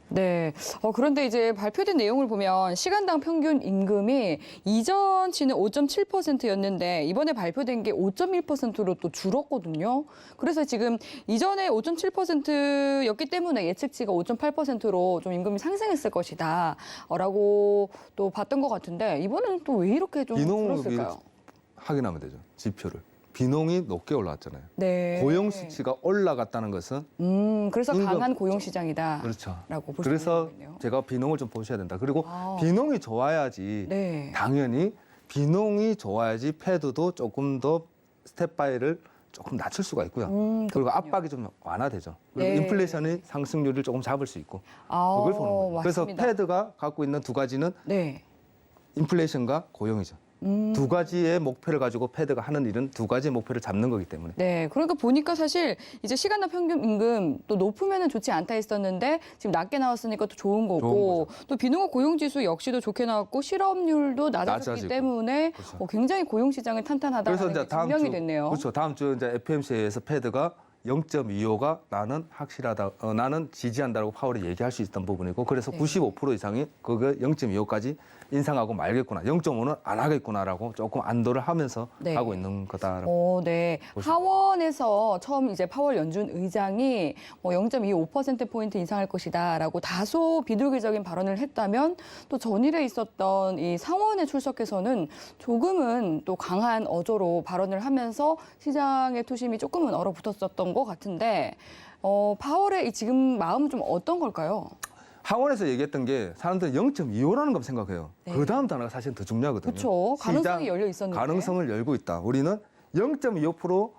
네. 그런데 이제 발표된 내용을 보면 시간당 평균 임금이 이전치는 5.7%였는데 이번에 발표된 게 5.1%로 또 줄었거든요. 그래서 지금 이전에 5.7%였기 때문에 예측치가 5.8%로 좀 임금이 상승했을 것이다. 라고 또 봤던 것 같은데 이번에는 또 왜 이렇게 좀 줄었을까요? 확인하면 되죠. 지표를. 비농이 높게 올라왔잖아요. 네. 고용 수치가 올라갔다는 것은 그래서 임금- 강한 고용 시장이다. 그렇죠. 라고 볼 수 그래서 있는 거네요. 제가 비농을 좀 보셔야 된다. 그리고 아. 비농이 좋아야지 네. 당연히 비농이 좋아야지 패드도 조금 더 스텝 바이를 조금 낮출 수가 있고요. 그리고 그렇군요. 압박이 좀 완화되죠. 그리고 네. 인플레이션의 상승률을 조금 잡을 수 있고 아, 그걸 보는 거예요. 그래서 맞습니다. 패드가 갖고 있는 두 가지는 네. 인플레이션과 고용이죠. 두 가지의 목표를 가지고 패드가 하는 일은 두 가지의 목표를 잡는 거기 때문에 네, 그러니까 보니까 사실 이제 시간당 평균 임금 또 높으면 좋지 않다 했었는데 지금 낮게 나왔으니까 또 좋은 거고 또 비농업 고용지수 역시도 좋게 나왔고 실업률도 낮아졌기 낮아지고. 때문에 그렇죠. 굉장히 고용 시장은 탄탄하다는 게 증명이 됐네요. 그렇죠. 다음 주 이제 FMC에서 패드가 0.25가 나는 확실하다, 나는 지지한다라고 파월이 얘기할 수 있던 부분이고 그래서 네. 95% 이상이 그거 0.25까지 인상하고 말겠구나, 0.5는 안 하겠구나라고 조금 안도를 하면서 네. 하고 있는 거다라고. 네. 보시면 하원에서 처음 이제 파월 연준 의장이 0.25%포인트 인상할 것이다라고 다소 비둘기적인 발언을 했다면 또 전일에 있었던 이 상원에 출석해서는 조금은 또 강한 어조로 발언을 하면서 시장의 투심이 조금은 얼어붙었었던 것 같은데 파월의 이 지금 마음은 좀 어떤 걸까요? 하원에서 얘기했던 게 사람들은 0.25라는 걸 생각해요. 네. 그 다음 단어가 사실 더 중요하거든요. 그렇죠. 가능성이 시장 열려 있었는데. 가능성을 열고 있다. 우리는 0.25%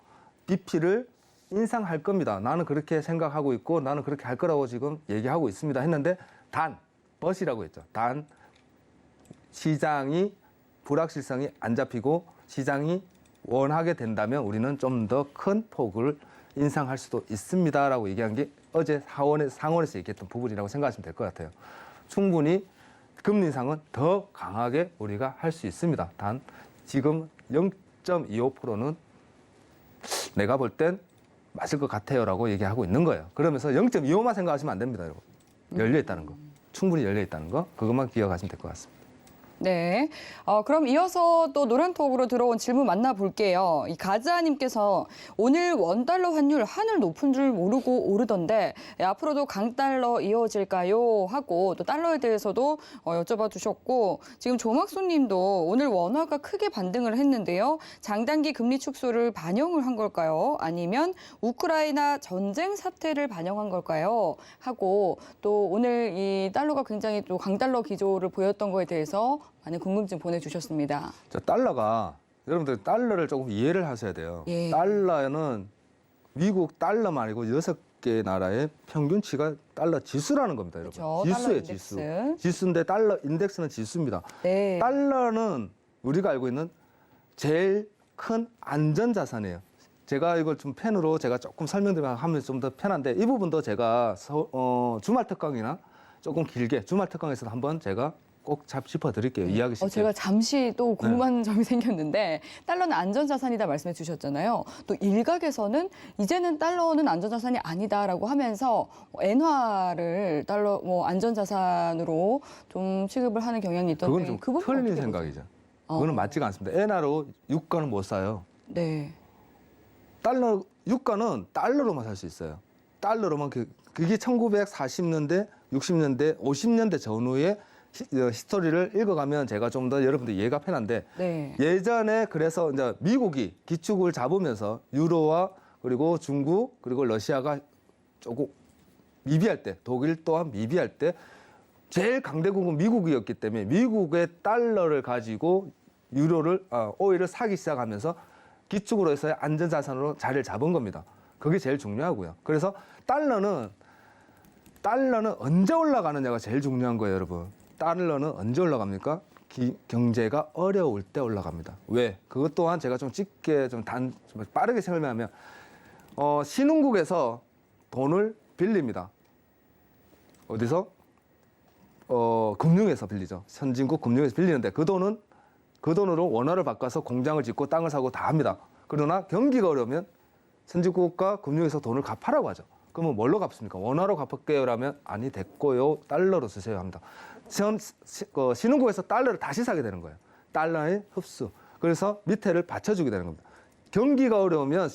BP를 인상할 겁니다. 나는 그렇게 생각하고 있고 나는 그렇게 할 거라고 지금 얘기하고 있습니다. 했는데 단, 벗이라고 했죠. 단, 시장이 불확실성이 안 잡히고 시장이 원하게 된다면 우리는 좀 더 큰 폭을 인상할 수도 있습니다라고 얘기한 게 어제 상원에서 얘기했던 부분이라고 생각하시면 될 것 같아요. 충분히 금리 인상은 더 강하게 우리가 할 수 있습니다. 단 지금 0.25%는 내가 볼 땐 맞을 것 같아요라고 얘기하고 있는 거예요. 그러면서 0.25만 생각하시면 안 됩니다, 여러분. 열려 있다는 거, 충분히 열려 있다는 거, 그것만 기억하시면 될 것 같습니다. 네. 그럼 이어서 또 노란톡으로 들어온 질문 만나볼게요. 이 가즈아님께서 오늘 원달러 환율 하늘 높은 줄 모르고 오르던데 앞으로도 강달러 이어질까요? 하고 또 달러에 대해서도 여쭤봐 주셨고 지금 조막수님도 오늘 원화가 크게 반등을 했는데요. 장단기 금리 축소를 반영을 한 걸까요? 아니면 우크라이나 전쟁 사태를 반영한 걸까요? 하고 또 오늘 이 달러가 굉장히 또 강달러 기조를 보였던 거에 대해서 많은 궁금증 보내주셨습니다. 자, 달러가 여러분들 달러를 조금 이해를 하셔야 돼요. 예. 달러는 미국 달러만 아니고 6개 나라의 평균치가 달러 지수라는 겁니다, 여러분. 그렇죠. 지수예요, 달러 지수. 인덱스. 지수인데 달러 인덱스는 지수입니다. 네. 달러는 우리가 알고 있는 제일 큰 안전 자산이에요. 제가 이걸 좀 펜으로 제가 조금 설명드리면 하면 좀 더 편한데 이 부분도 제가 주말 특강이나 조금 길게 주말 특강에서도 한번 제가 꼭 짚어드릴게요. 이해하기 쉽게. 제가 잠시 또 궁금한 점이 생겼는데 달러는 안전자산이다 말씀해 주셨잖아요. 또 일각에서는 이제는 달러는 안전자산이 아니다라고 하면서 엔화를 달러 안전자산으로 좀 취급을 하는 경향이 있던데 그건 좀 그 부분 틀린 어떻게 생각이죠. 보세요? 그거는 맞지가 않습니다. 엔화로 유가는 못 사요. 네. 유가는 달러로만 살 수 있어요. 달러로만 그게 1940년대, 60년대, 50년대 전후의 히스토리를 읽어가면 제가 좀 더 여러분들 이해가 편한데 네. 예전에 그래서 이제 미국이 기축을 잡으면서 유로와 그리고 중국 그리고 러시아가 조금 미비할 때 독일 또한 미비할 때 제일 강대국은 미국이었기 때문에 미국의 달러를 가지고 오일을 사기 시작하면서 기축으로 해서의 안전자산으로 자리를 잡은 겁니다. 그게 제일 중요하고요. 그래서 달러는 언제 올라가느냐가 제일 중요한 거예요, 여러분. 달러는 언제 올라갑니까? 경제가 어려울 때 올라갑니다. 왜? 그것 또한 제가 좀 짧게 좀 빠르게 설명하면 신흥국에서 돈을 빌립니다. 어디서? 금융에서 빌리죠. 선진국 금융에서 빌리는데 그 돈으로 원화를 바꿔서 공장을 짓고 땅을 사고 다 합니다. 그러나 경기가 어려우면 선진국가 금융에서 돈을 갚아라고 하죠. 그러면 뭘로 갚습니까? 원화로 갚을게요라면 아니 됐고요. 달러로 쓰세요 합니다. 신흥국에서 달러를 다시 사게 되는 거예요. 달러의 흡수. 그래서 밑에를 받쳐주게 되는 겁니다. 경기가 어려우면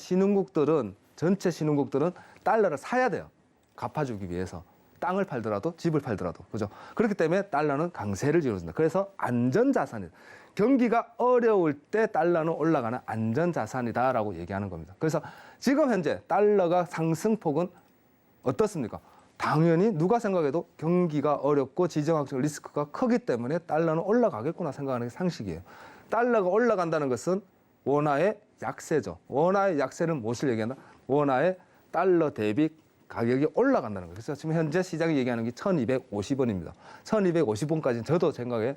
전체 신흥국들은 달러를 사야 돼요. 갚아주기 위해서. 땅을 팔더라도 집을 팔더라도. 그죠? 그렇기 때문에 달러는 강세를 지어준다. 그래서 안전자산이다. 경기가 어려울 때 달러는 올라가는 안전자산이다라고 얘기하는 겁니다. 그래서 지금 현재 달러가 상승폭은 어떻습니까? 당연히 누가 생각해도 경기가 어렵고 지정학적 리스크가 크기 때문에 달러는 올라가겠구나 생각하는 게 상식이에요. 달러가 올라간다는 것은 원화의 약세죠. 원화의 약세는 무엇을 얘기한다? 원화의 달러 대비 가격이 올라간다는 거예요. 그래서 지금 현재 시장이 얘기하는 게 1250원입니다. 1250원까지는 저도 생각에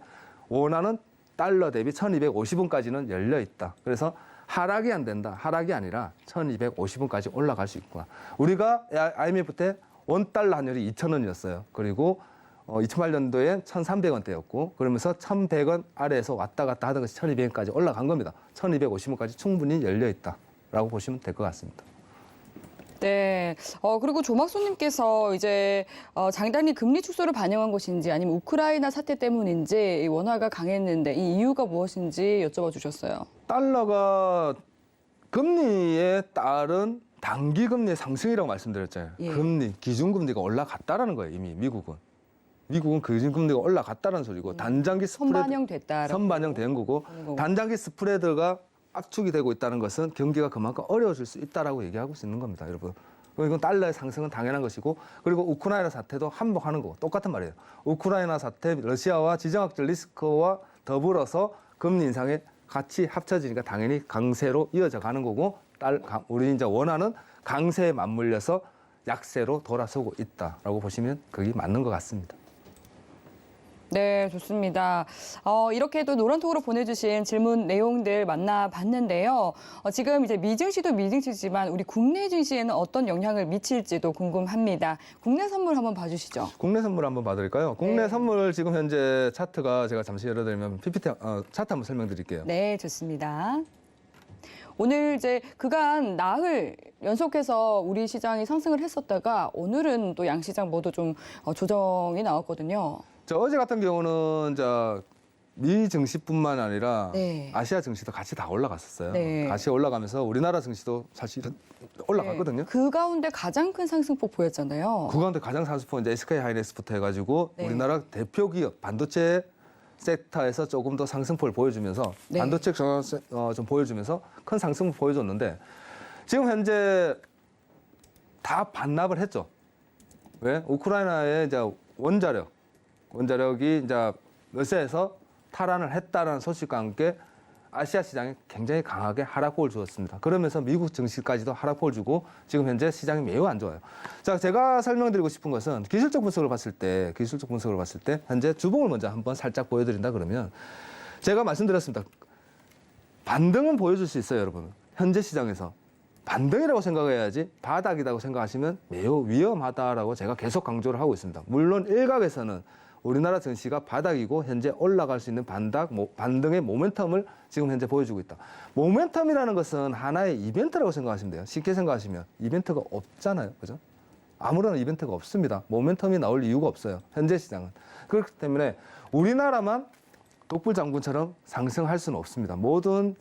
원화는 달러 대비 1250원까지는 열려 있다. 그래서 하락이 안 된다. 하락이 아니라 1250원까지 올라갈 수 있구나. 우리가 IMF 때 원달러 환율이 2,000원이었어요. 그리고 2008년도에 1,300원대였고 그러면서 1,100원 아래에서 왔다 갔다 하던 것이 1,200원까지 올라간 겁니다. 1,250원까지 충분히 열려 있다라고 보시면 될 것 같습니다. 네. 그리고 조막수님께서 이제 장단기 금리 축소를 반영한 것인지 아니면 우크라이나 사태 때문인지 이 원화가 강했는데 이 이유가 무엇인지 여쭤봐 주셨어요. 달러가 금리에 따른 단기 금리의 상승이라고 말씀드렸잖아요. 예. 기준금리가 올라갔다라는 거예요. 이미 미국은 기준금리가 올라갔다는 소리고 단장기 스프레드 선반영됐다. 선반영된 거고 단장기 스프레드가 압축이 되고 있다는 것은 경기가 그만큼 어려워질 수 있다라고 얘기하고 있는 겁니다, 여러분. 이건 달러의 상승은 당연한 것이고 그리고 우크라이나 사태도 한복하는 거고 똑같은 말이에요. 우크라이나 사태, 러시아와 지정학적 리스크와 더불어서 금리 인상에 같이 합쳐지니까 당연히 강세로 이어져 가는 거고 우리 이제 원화는 강세에 맞물려서 약세로 돌아서고 있다라고 보시면 그게 맞는 것 같습니다. 네, 좋습니다. 이렇게 또 노란톡으로 보내주신 질문 내용들 만나봤는데요. 지금 이제 미증시도 미증시지만 우리 국내 증시에는 어떤 영향을 미칠지도 궁금합니다. 국내 선물 한번 봐주시죠. 국내 선물 한번 봐드릴까요? 국내 네. 선물 지금 현재 차트가 제가 잠시 열어드리면 PPT 차트 한번 설명드릴게요. 네, 좋습니다. 오늘 이제 그간 나흘 연속해서 우리 시장이 상승을 했었다가 오늘은 또 양시장 모두 좀 조정이 나왔거든요. 어제 같은 경우는 미 증시뿐만 아니라 네. 아시아 증시도 같이 다 올라갔었어요. 네. 같이 올라가면서 우리나라 증시도 사실은 올라갔거든요. 네, 그 가운데 가장 큰 상승폭 보였잖아요. 그 가운데 가장 상승폭은 이제 SK 하이닉스부터 해가지고 네. 우리나라 대표 기업 반도체 섹터에서 조금 더 상승폭을 보여주면서 네. 반도체 좀 보여주면서 큰 상승폭 보여줬는데 지금 현재 다 반납을 했죠. 왜? 우크라이나의 이제 원자력이 이제 러시아에서 탈환을 했다는 소식과 함께 아시아 시장에 굉장히 강하게 하락폭을 주었습니다. 그러면서 미국 증시까지도 하락폭을 주고 지금 현재 시장이 매우 안 좋아요. 자, 제가 설명드리고 싶은 것은 기술적 분석을 봤을 때 현재 주봉을 먼저 한번 살짝 보여드린다 그러면 제가 말씀드렸습니다. 반등은 보여줄 수 있어요, 여러분. 현재 시장에서. 반등이라고 생각해야지 바닥이라고 생각하시면 매우 위험하다라고 제가 계속 강조를 하고 있습니다. 물론 일각에서는 우리나라 증시가 바닥이고 현재 올라갈 수 있는 반등의 모멘텀을 지금 현재 보여주고 있다. 모멘텀이라는 것은 하나의 이벤트라고 생각하시면 돼요. 쉽게 생각하시면 이벤트가 없잖아요. 그죠? 아무런 이벤트가 없습니다. 모멘텀이 나올 이유가 없어요. 현재 시장은. 그렇기 때문에 우리나라만 독불장군처럼 상승할 수는 없습니다. 모든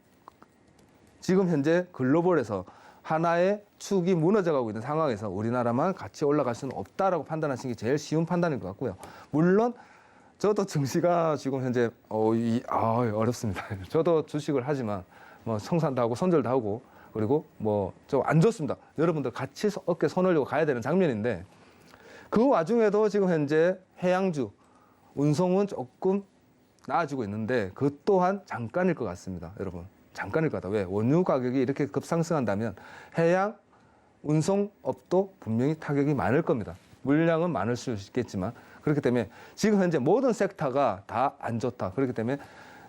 지금 현재 글로벌에서 하나의 축이 무너져가고 있는 상황에서 우리나라만 같이 올라갈 수는 없다라고 판단하시는 게 제일 쉬운 판단인 것 같고요. 물론 저도 증시가 지금 현재 어렵습니다. 저도 주식을 하지만 뭐 청산도 하고 손절도 하고 그리고 뭐 좀 안 좋습니다. 여러분들 같이 어깨 손 올리고 가야 되는 장면인데 그 와중에도 지금 현재 해양주, 운송은 조금 나아지고 있는데 그 또한 잠깐일 것 같습니다. 여러분. 잠깐일 거다. 왜? 원유 가격이 이렇게 급상승한다면 해양 운송업도 분명히 타격이 많을 겁니다. 물량은 많을 수 있겠지만 그렇기 때문에 지금 현재 모든 섹터가 다 안 좋다. 그렇기 때문에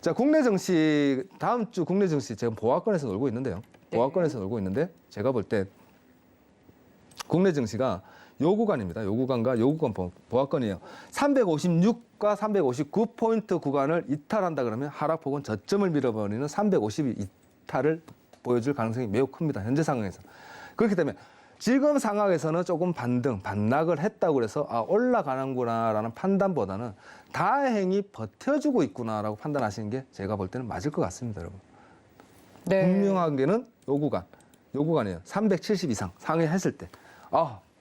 자 국내 증시 다음 주 국내 증시 지금 보합권에서 놀고 있는데요. 보합권에서 놀고 있는데 제가 볼 때 국내 증시가 요 구간입니다. 요 구간과 요 구간 보합권이에요. 356과 359포인트 구간을 이탈한다 그러면 하락폭은 저점을 밀어버리는 350이 이탈을 보여줄 가능성이 매우 큽니다. 현재 상황에서. 그렇기 때문에 지금 상황에서는 조금 반락을 했다고 그래서 올라가는구나라는 판단보다는 다행히 버텨주고 있구나라고 판단하시는 게 제가 볼 때는 맞을 것 같습니다, 여러분. 네. 분명하게는 요 구간이에요. 370 이상 상회했을 때.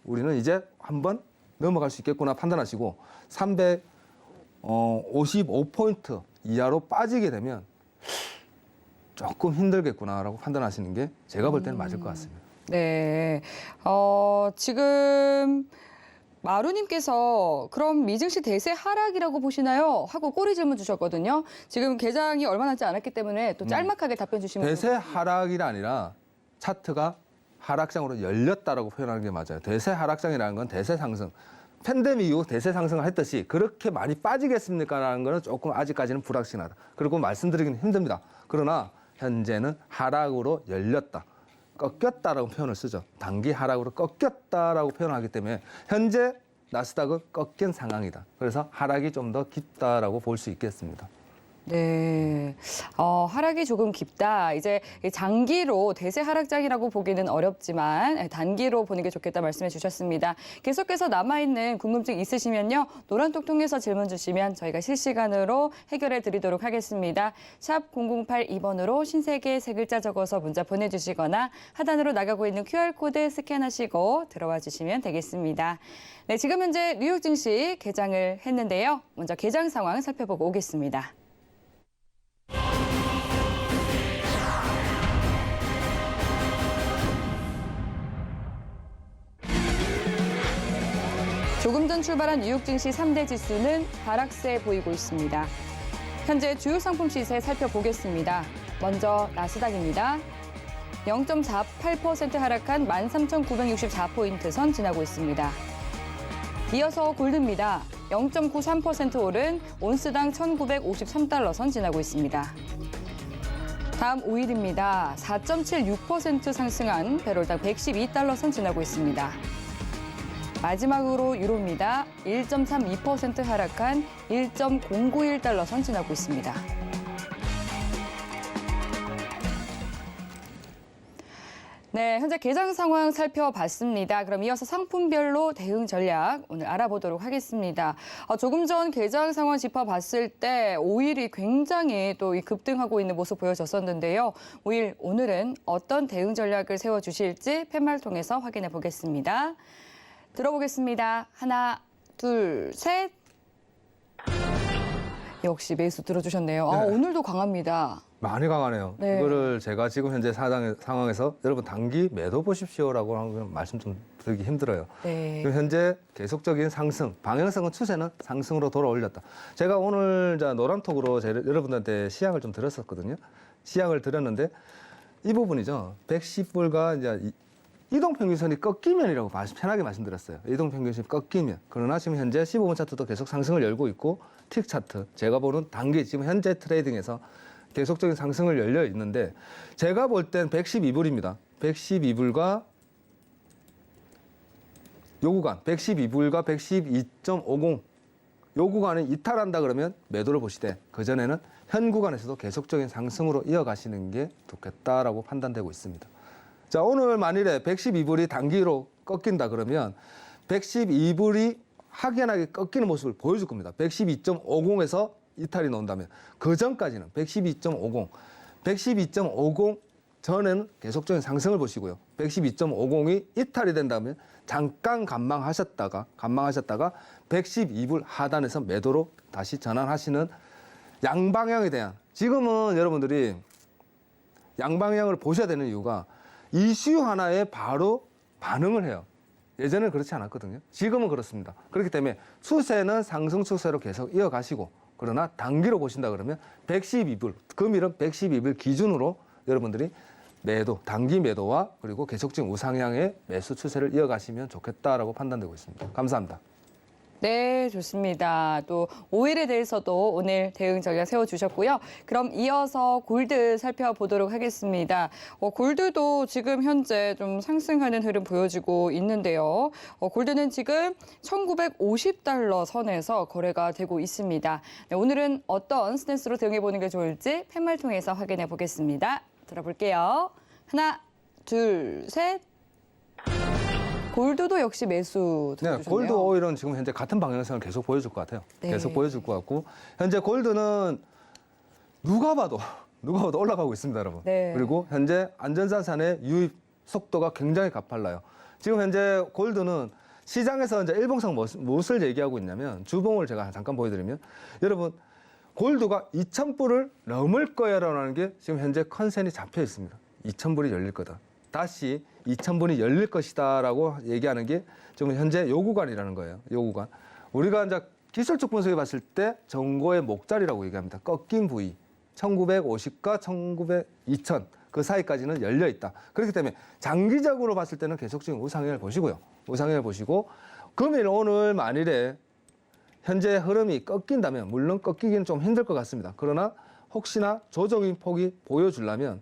우리는 이제 한번 넘어갈 수 있겠구나 판단하시고 355포인트 이하로 빠지게 되면 조금 힘들겠구나라고 판단하시는 게 제가 볼 때는 맞을 것 같습니다. 네. 지금 마루님께서 그럼 미증시 대세 하락이라고 보시나요? 하고 꼬리 질문 주셨거든요. 지금 개장이 얼마 남지 않았기 때문에 또 짤막하게 답변 주시면 대세 하락이 아니라 차트가 하락장으로 열렸다라고 표현하는 게 맞아요. 대세 하락장이라는 건 대세 상승. 팬데믹 이후 대세 상승을 했듯이 그렇게 많이 빠지겠습니까라는 거는 조금 아직까지는 불확실하다. 그리고 말씀드리기는 힘듭니다. 그러나 현재는 하락으로 열렸다. 꺾였다라고 표현을 쓰죠. 단기 하락으로 꺾였다라고 표현하기 때문에 현재 나스닥은 꺾인 상황이다. 그래서 하락이 좀 더 깊다라고 볼 수 있겠습니다. 네. 하락이 조금 깊다. 이제 장기로 대세 하락장이라고 보기는 어렵지만 단기로 보는 게 좋겠다 말씀해 주셨습니다. 계속해서 남아있는 궁금증 있으시면요. 노란톡 통해서 질문 주시면 저희가 실시간으로 해결해 드리도록 하겠습니다. 샵 0082번으로 신세계 세 글자 적어서 문자 보내주시거나 하단으로 나가고 있는 QR코드 스캔하시고 들어와 주시면 되겠습니다. 네, 지금 현재 뉴욕 증시 개장을 했는데요. 먼저 개장 상황 살펴보고 오겠습니다. 조금 전 출발한 뉴욕 증시 3대 지수는 하락세 보이고 있습니다. 현재 주요 상품 시세 살펴보겠습니다. 먼저 나스닥입니다. 0.48% 하락한 13,964포인트 선 지나고 있습니다. 이어서 골드입니다. 0.93% 오른 온스당 1,953달러 선 지나고 있습니다. 다음 오일입니다. 4.76% 상승한 배럴당 112달러 선 지나고 있습니다. 마지막으로 유로입니다. 1.32% 하락한 1.091달러 선 지나고 있습니다. 네, 현재 개장 상황 살펴봤습니다. 그럼 이어서 상품별로 대응 전략 오늘 알아보도록 하겠습니다. 조금 전 개장 상황 짚어봤을 때 오일이 굉장히 또 급등하고 있는 모습 보여졌었는데요. 오일 오늘은 어떤 대응 전략을 세워주실지 팻말 통해서 확인해 보겠습니다. 들어보겠습니다. 하나, 둘, 셋. 역시 매수 들어주셨네요. 네. 오늘도 강합니다. 많이 강하네요. 네. 이거를 제가 지금 현재 상황에서 여러분 단기 매도 보십시오라고 하는 말씀 좀 드리기 힘들어요. 네. 지금 현재 계속적인 상승, 방향성은 추세는 상승으로 돌아올렸다. 제가 오늘 노란톡으로 여러분들한테 시향을 좀 드렸었거든요. 시향을 드렸는데 이 부분이죠. 110불과 이제 이동평균선이 꺾이면이라고 편하게 말씀드렸어요. 이동평균선이 꺾이면. 그러나 지금 현재 15분 차트도 계속 상승을 열고 있고 틱 차트, 제가 보는 단기 지금 현재 트레이딩에서 계속적인 상승을 열려 있는데 제가 볼 땐 112불입니다. 112불과 요 구간 112불과 112.50 요 구간을 이탈한다 그러면 매도를 보시되 그전에는 현 구간에서도 계속적인 상승으로 이어가시는 게 좋겠다라고 판단되고 있습니다. 자, 오늘 만일에 112불이 단기로 꺾인다 그러면 112불이 확연하게 꺾이는 모습을 보여줄 겁니다. 112.50에서 이탈이 나온다면 그 전까지는 112.50, 112.50 전에는 계속적인 상승을 보시고요. 112.50이 이탈이 된다면 잠깐 관망하셨다가 112불 하단에서 매도로 다시 전환하시는 양방향에 대한, 지금은 여러분들이 양방향을 보셔야 되는 이유가 이슈 하나에 바로 반응을 해요. 예전에는 그렇지 않았거든요. 지금은 그렇습니다. 그렇기 때문에 추세는 상승 추세로 계속 이어가시고, 그러나 단기로 보신다 그러면 112불, 금일은 112불 기준으로 여러분들이 매도, 단기 매도와 그리고 계속적인 우상향의 매수 추세를 이어가시면 좋겠다라고 판단되고 있습니다. 감사합니다. 네, 좋습니다. 또 오일에 대해서도 오늘 대응 전략 세워주셨고요. 그럼 이어서 골드 살펴보도록 하겠습니다. 골드도 지금 현재 좀 상승하는 흐름 보여지고 있는데요. 골드는 지금 1950달러 선에서 거래가 되고 있습니다. 네, 오늘은 어떤 스탠스로 대응해보는 게 좋을지 팻말 통해서 확인해 보겠습니다. 들어볼게요. 하나, 둘, 셋. 골드도 역시 매수 네, 들어주셨네요. 골드 오일은 지금 현재 같은 방향성을 계속 보여줄 것 같아요. 네. 계속 보여줄 것 같고, 현재 골드는 누가 봐도 올라가고 있습니다, 여러분. 네. 그리고 현재 안전자산의 유입 속도가 굉장히 가팔라요. 지금 현재 골드는 시장에서 이제 일봉상 무엇을 얘기하고 있냐면, 주봉을 제가 잠깐 보여드리면, 여러분 골드가 2,000불을 넘을 거야라는 게 지금 현재 컨센이 잡혀 있습니다. 2,000불이 열릴 거다. 다시 2,000불이 열릴 것이다라고 얘기하는 게 지금 현재 요 구간이라는 거예요. 요 구간. 우리가 이제 기술적 분석해 봤을 때 정고의 목자리라고 얘기합니다. 꺾인 부위. 1950과 2,000 그 사이까지는 열려 있다. 그렇기 때문에 장기적으로 봤을 때는 계속적인 우상향을 보시고요. 우상향을 보시고, 금일 오늘 만일에 현재 흐름이 꺾인다면, 물론 꺾이기는 좀 힘들 것 같습니다. 그러나 혹시나 조정인 폭이 보여주려면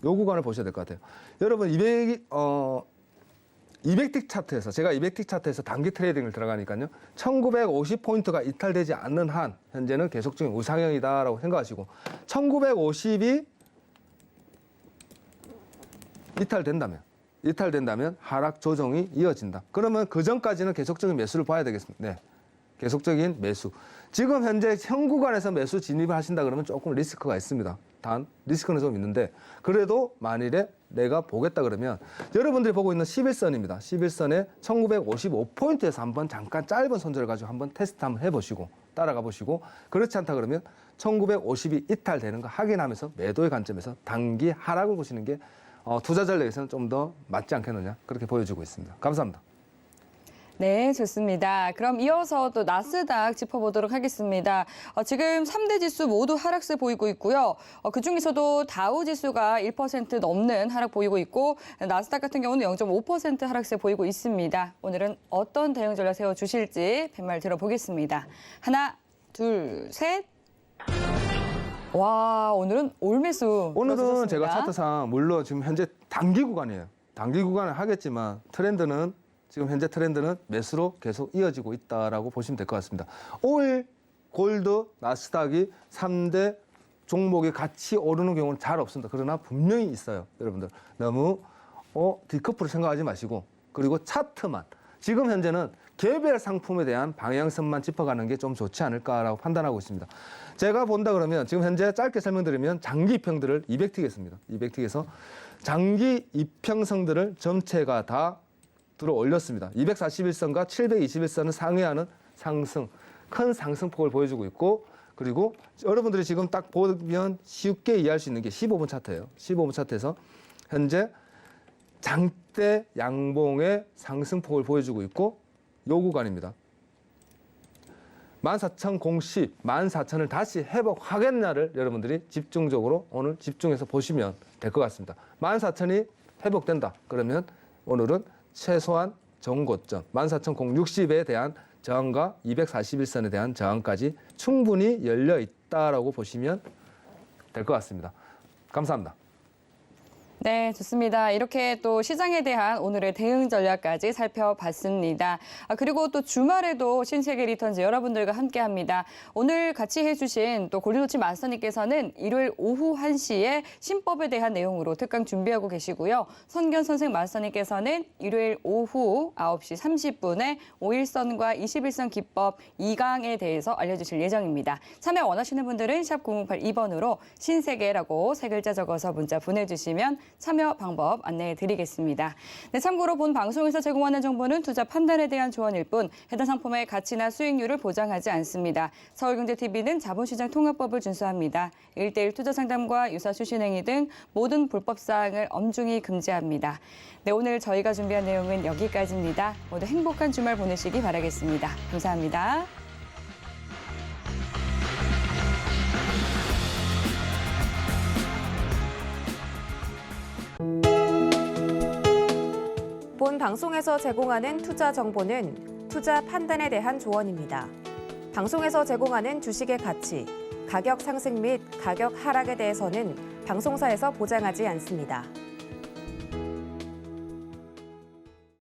요 구간을 보셔야 될 것 같아요. 여러분 200틱 차트에서, 제가 200틱 차트에서 단기 트레이딩을 들어가니까요, 1950포인트가 이탈되지 않는 한 현재는 계속적인 우상향이다라고 생각하시고, 1950이 이탈된다면 하락 조정이 이어진다. 그러면 그 전까지는 계속적인 매수를 봐야 되겠습니다. 네. 계속적인 매수. 지금 현재 현 구간에서 매수 진입을 하신다 그러면 조금 리스크가 있습니다. 단 리스크는 좀 있는데, 그래도 만일에 내가 보겠다 그러면 여러분들이 보고 있는 11선입니다. 11선에 1955포인트에서 한번 잠깐 짧은 손절을 가지고 한번 테스트 한번 해보시고 따라가 보시고, 그렇지 않다 그러면 1950이 이탈되는 거 확인하면서 매도의 관점에서 단기 하락을 보시는 게 투자 전략에서는 좀 더 맞지 않겠느냐, 그렇게 보여주고 있습니다. 감사합니다. 네, 좋습니다. 그럼 이어서 또 나스닥 짚어보도록 하겠습니다. 지금 3대 지수 모두 하락세 보이고 있고요. 그중에서도 다우 지수가 1% 넘는 하락 보이고 있고, 나스닥 같은 경우는 0.5% 하락세 보이고 있습니다. 오늘은 어떤 대응 전략 세워주실지 팻말 들어보겠습니다. 하나, 둘, 셋. 와, 오늘은 올매수. 오늘은 들어주셨습니다. 제가 차트상 물론 지금 현재 단기 구간이에요. 단기 구간을 하겠지만 지금 현재 트렌드는 매수로 계속 이어지고 있다라고 보시면 될 것 같습니다. 오일, 골드, 나스닥이 3대 종목이 같이 오르는 경우는 잘 없습니다. 그러나 분명히 있어요. 여러분들 너무 디커플을 생각하지 마시고, 그리고 차트만, 지금 현재는 개별 상품에 대한 방향성만 짚어가는 게 좀 좋지 않을까라고 판단하고 있습니다. 제가 본다 그러면 지금 현재 짧게 설명드리면 장기 이평들을 200틱했습니다. 200틱에서 장기 이평선들을 전체가 다 들어 올렸습니다. 241선과 721선은 상회하는 상승, 큰 상승폭을 보여주고 있고, 그리고 여러분들이 지금 딱 보면 쉽게 이해할 수 있는 게 15분 차트예요. 15분 차트에서 현재 장대 양봉의 상승폭을 보여주고 있고, 요 구간입니다. 14,010, 14,000을 다시 회복하겠냐를 여러분들이 집중적으로 오늘 집중해서 보시면 될 것 같습니다. 14,000이 회복된다. 그러면 오늘은 최소한 정고점 14,060에 대한 저항과 241선에 대한 저항까지 충분히 열려 있다라고 보시면 될 것 같습니다. 감사합니다. 네, 좋습니다. 이렇게 또 시장에 대한 오늘의 대응 전략까지 살펴봤습니다. 그리고 또 주말에도 신세계 리턴즈 여러분들과 함께합니다. 오늘 같이 해주신 또 고리노치 마스터님께서는 일요일 오후 1시에 신법에 대한 내용으로 특강 준비하고 계시고요. 선견 선생 마스터님께서는 일요일 오후 9시 30분에 5일선과 21선 기법 2강에 대해서 알려주실 예정입니다. 참여 원하시는 분들은 샵 0082번으로 신세계라고 세 글자 적어서 문자 보내주시면 참여 방법 안내해 드리겠습니다. 네, 참고로 본 방송에서 제공하는 정보는 투자 판단에 대한 조언일 뿐 해당 상품의 가치나 수익률을 보장하지 않습니다. 서울경제TV는 자본시장 통합법을 준수합니다. 1:1 투자 상담과 유사 수신행위 등 모든 불법 사항을 엄중히 금지합니다. 네, 오늘 저희가 준비한 내용은 여기까지입니다. 모두 행복한 주말 보내시기 바라겠습니다. 감사합니다. 본 방송에서 제공하는 투자 정보는 투자 판단에 대한 조언입니다. 방송에서 제공하는 주식의 가치, 가격 상승 및 가격 하락에 대해서는 방송사에서 보장하지 않습니다.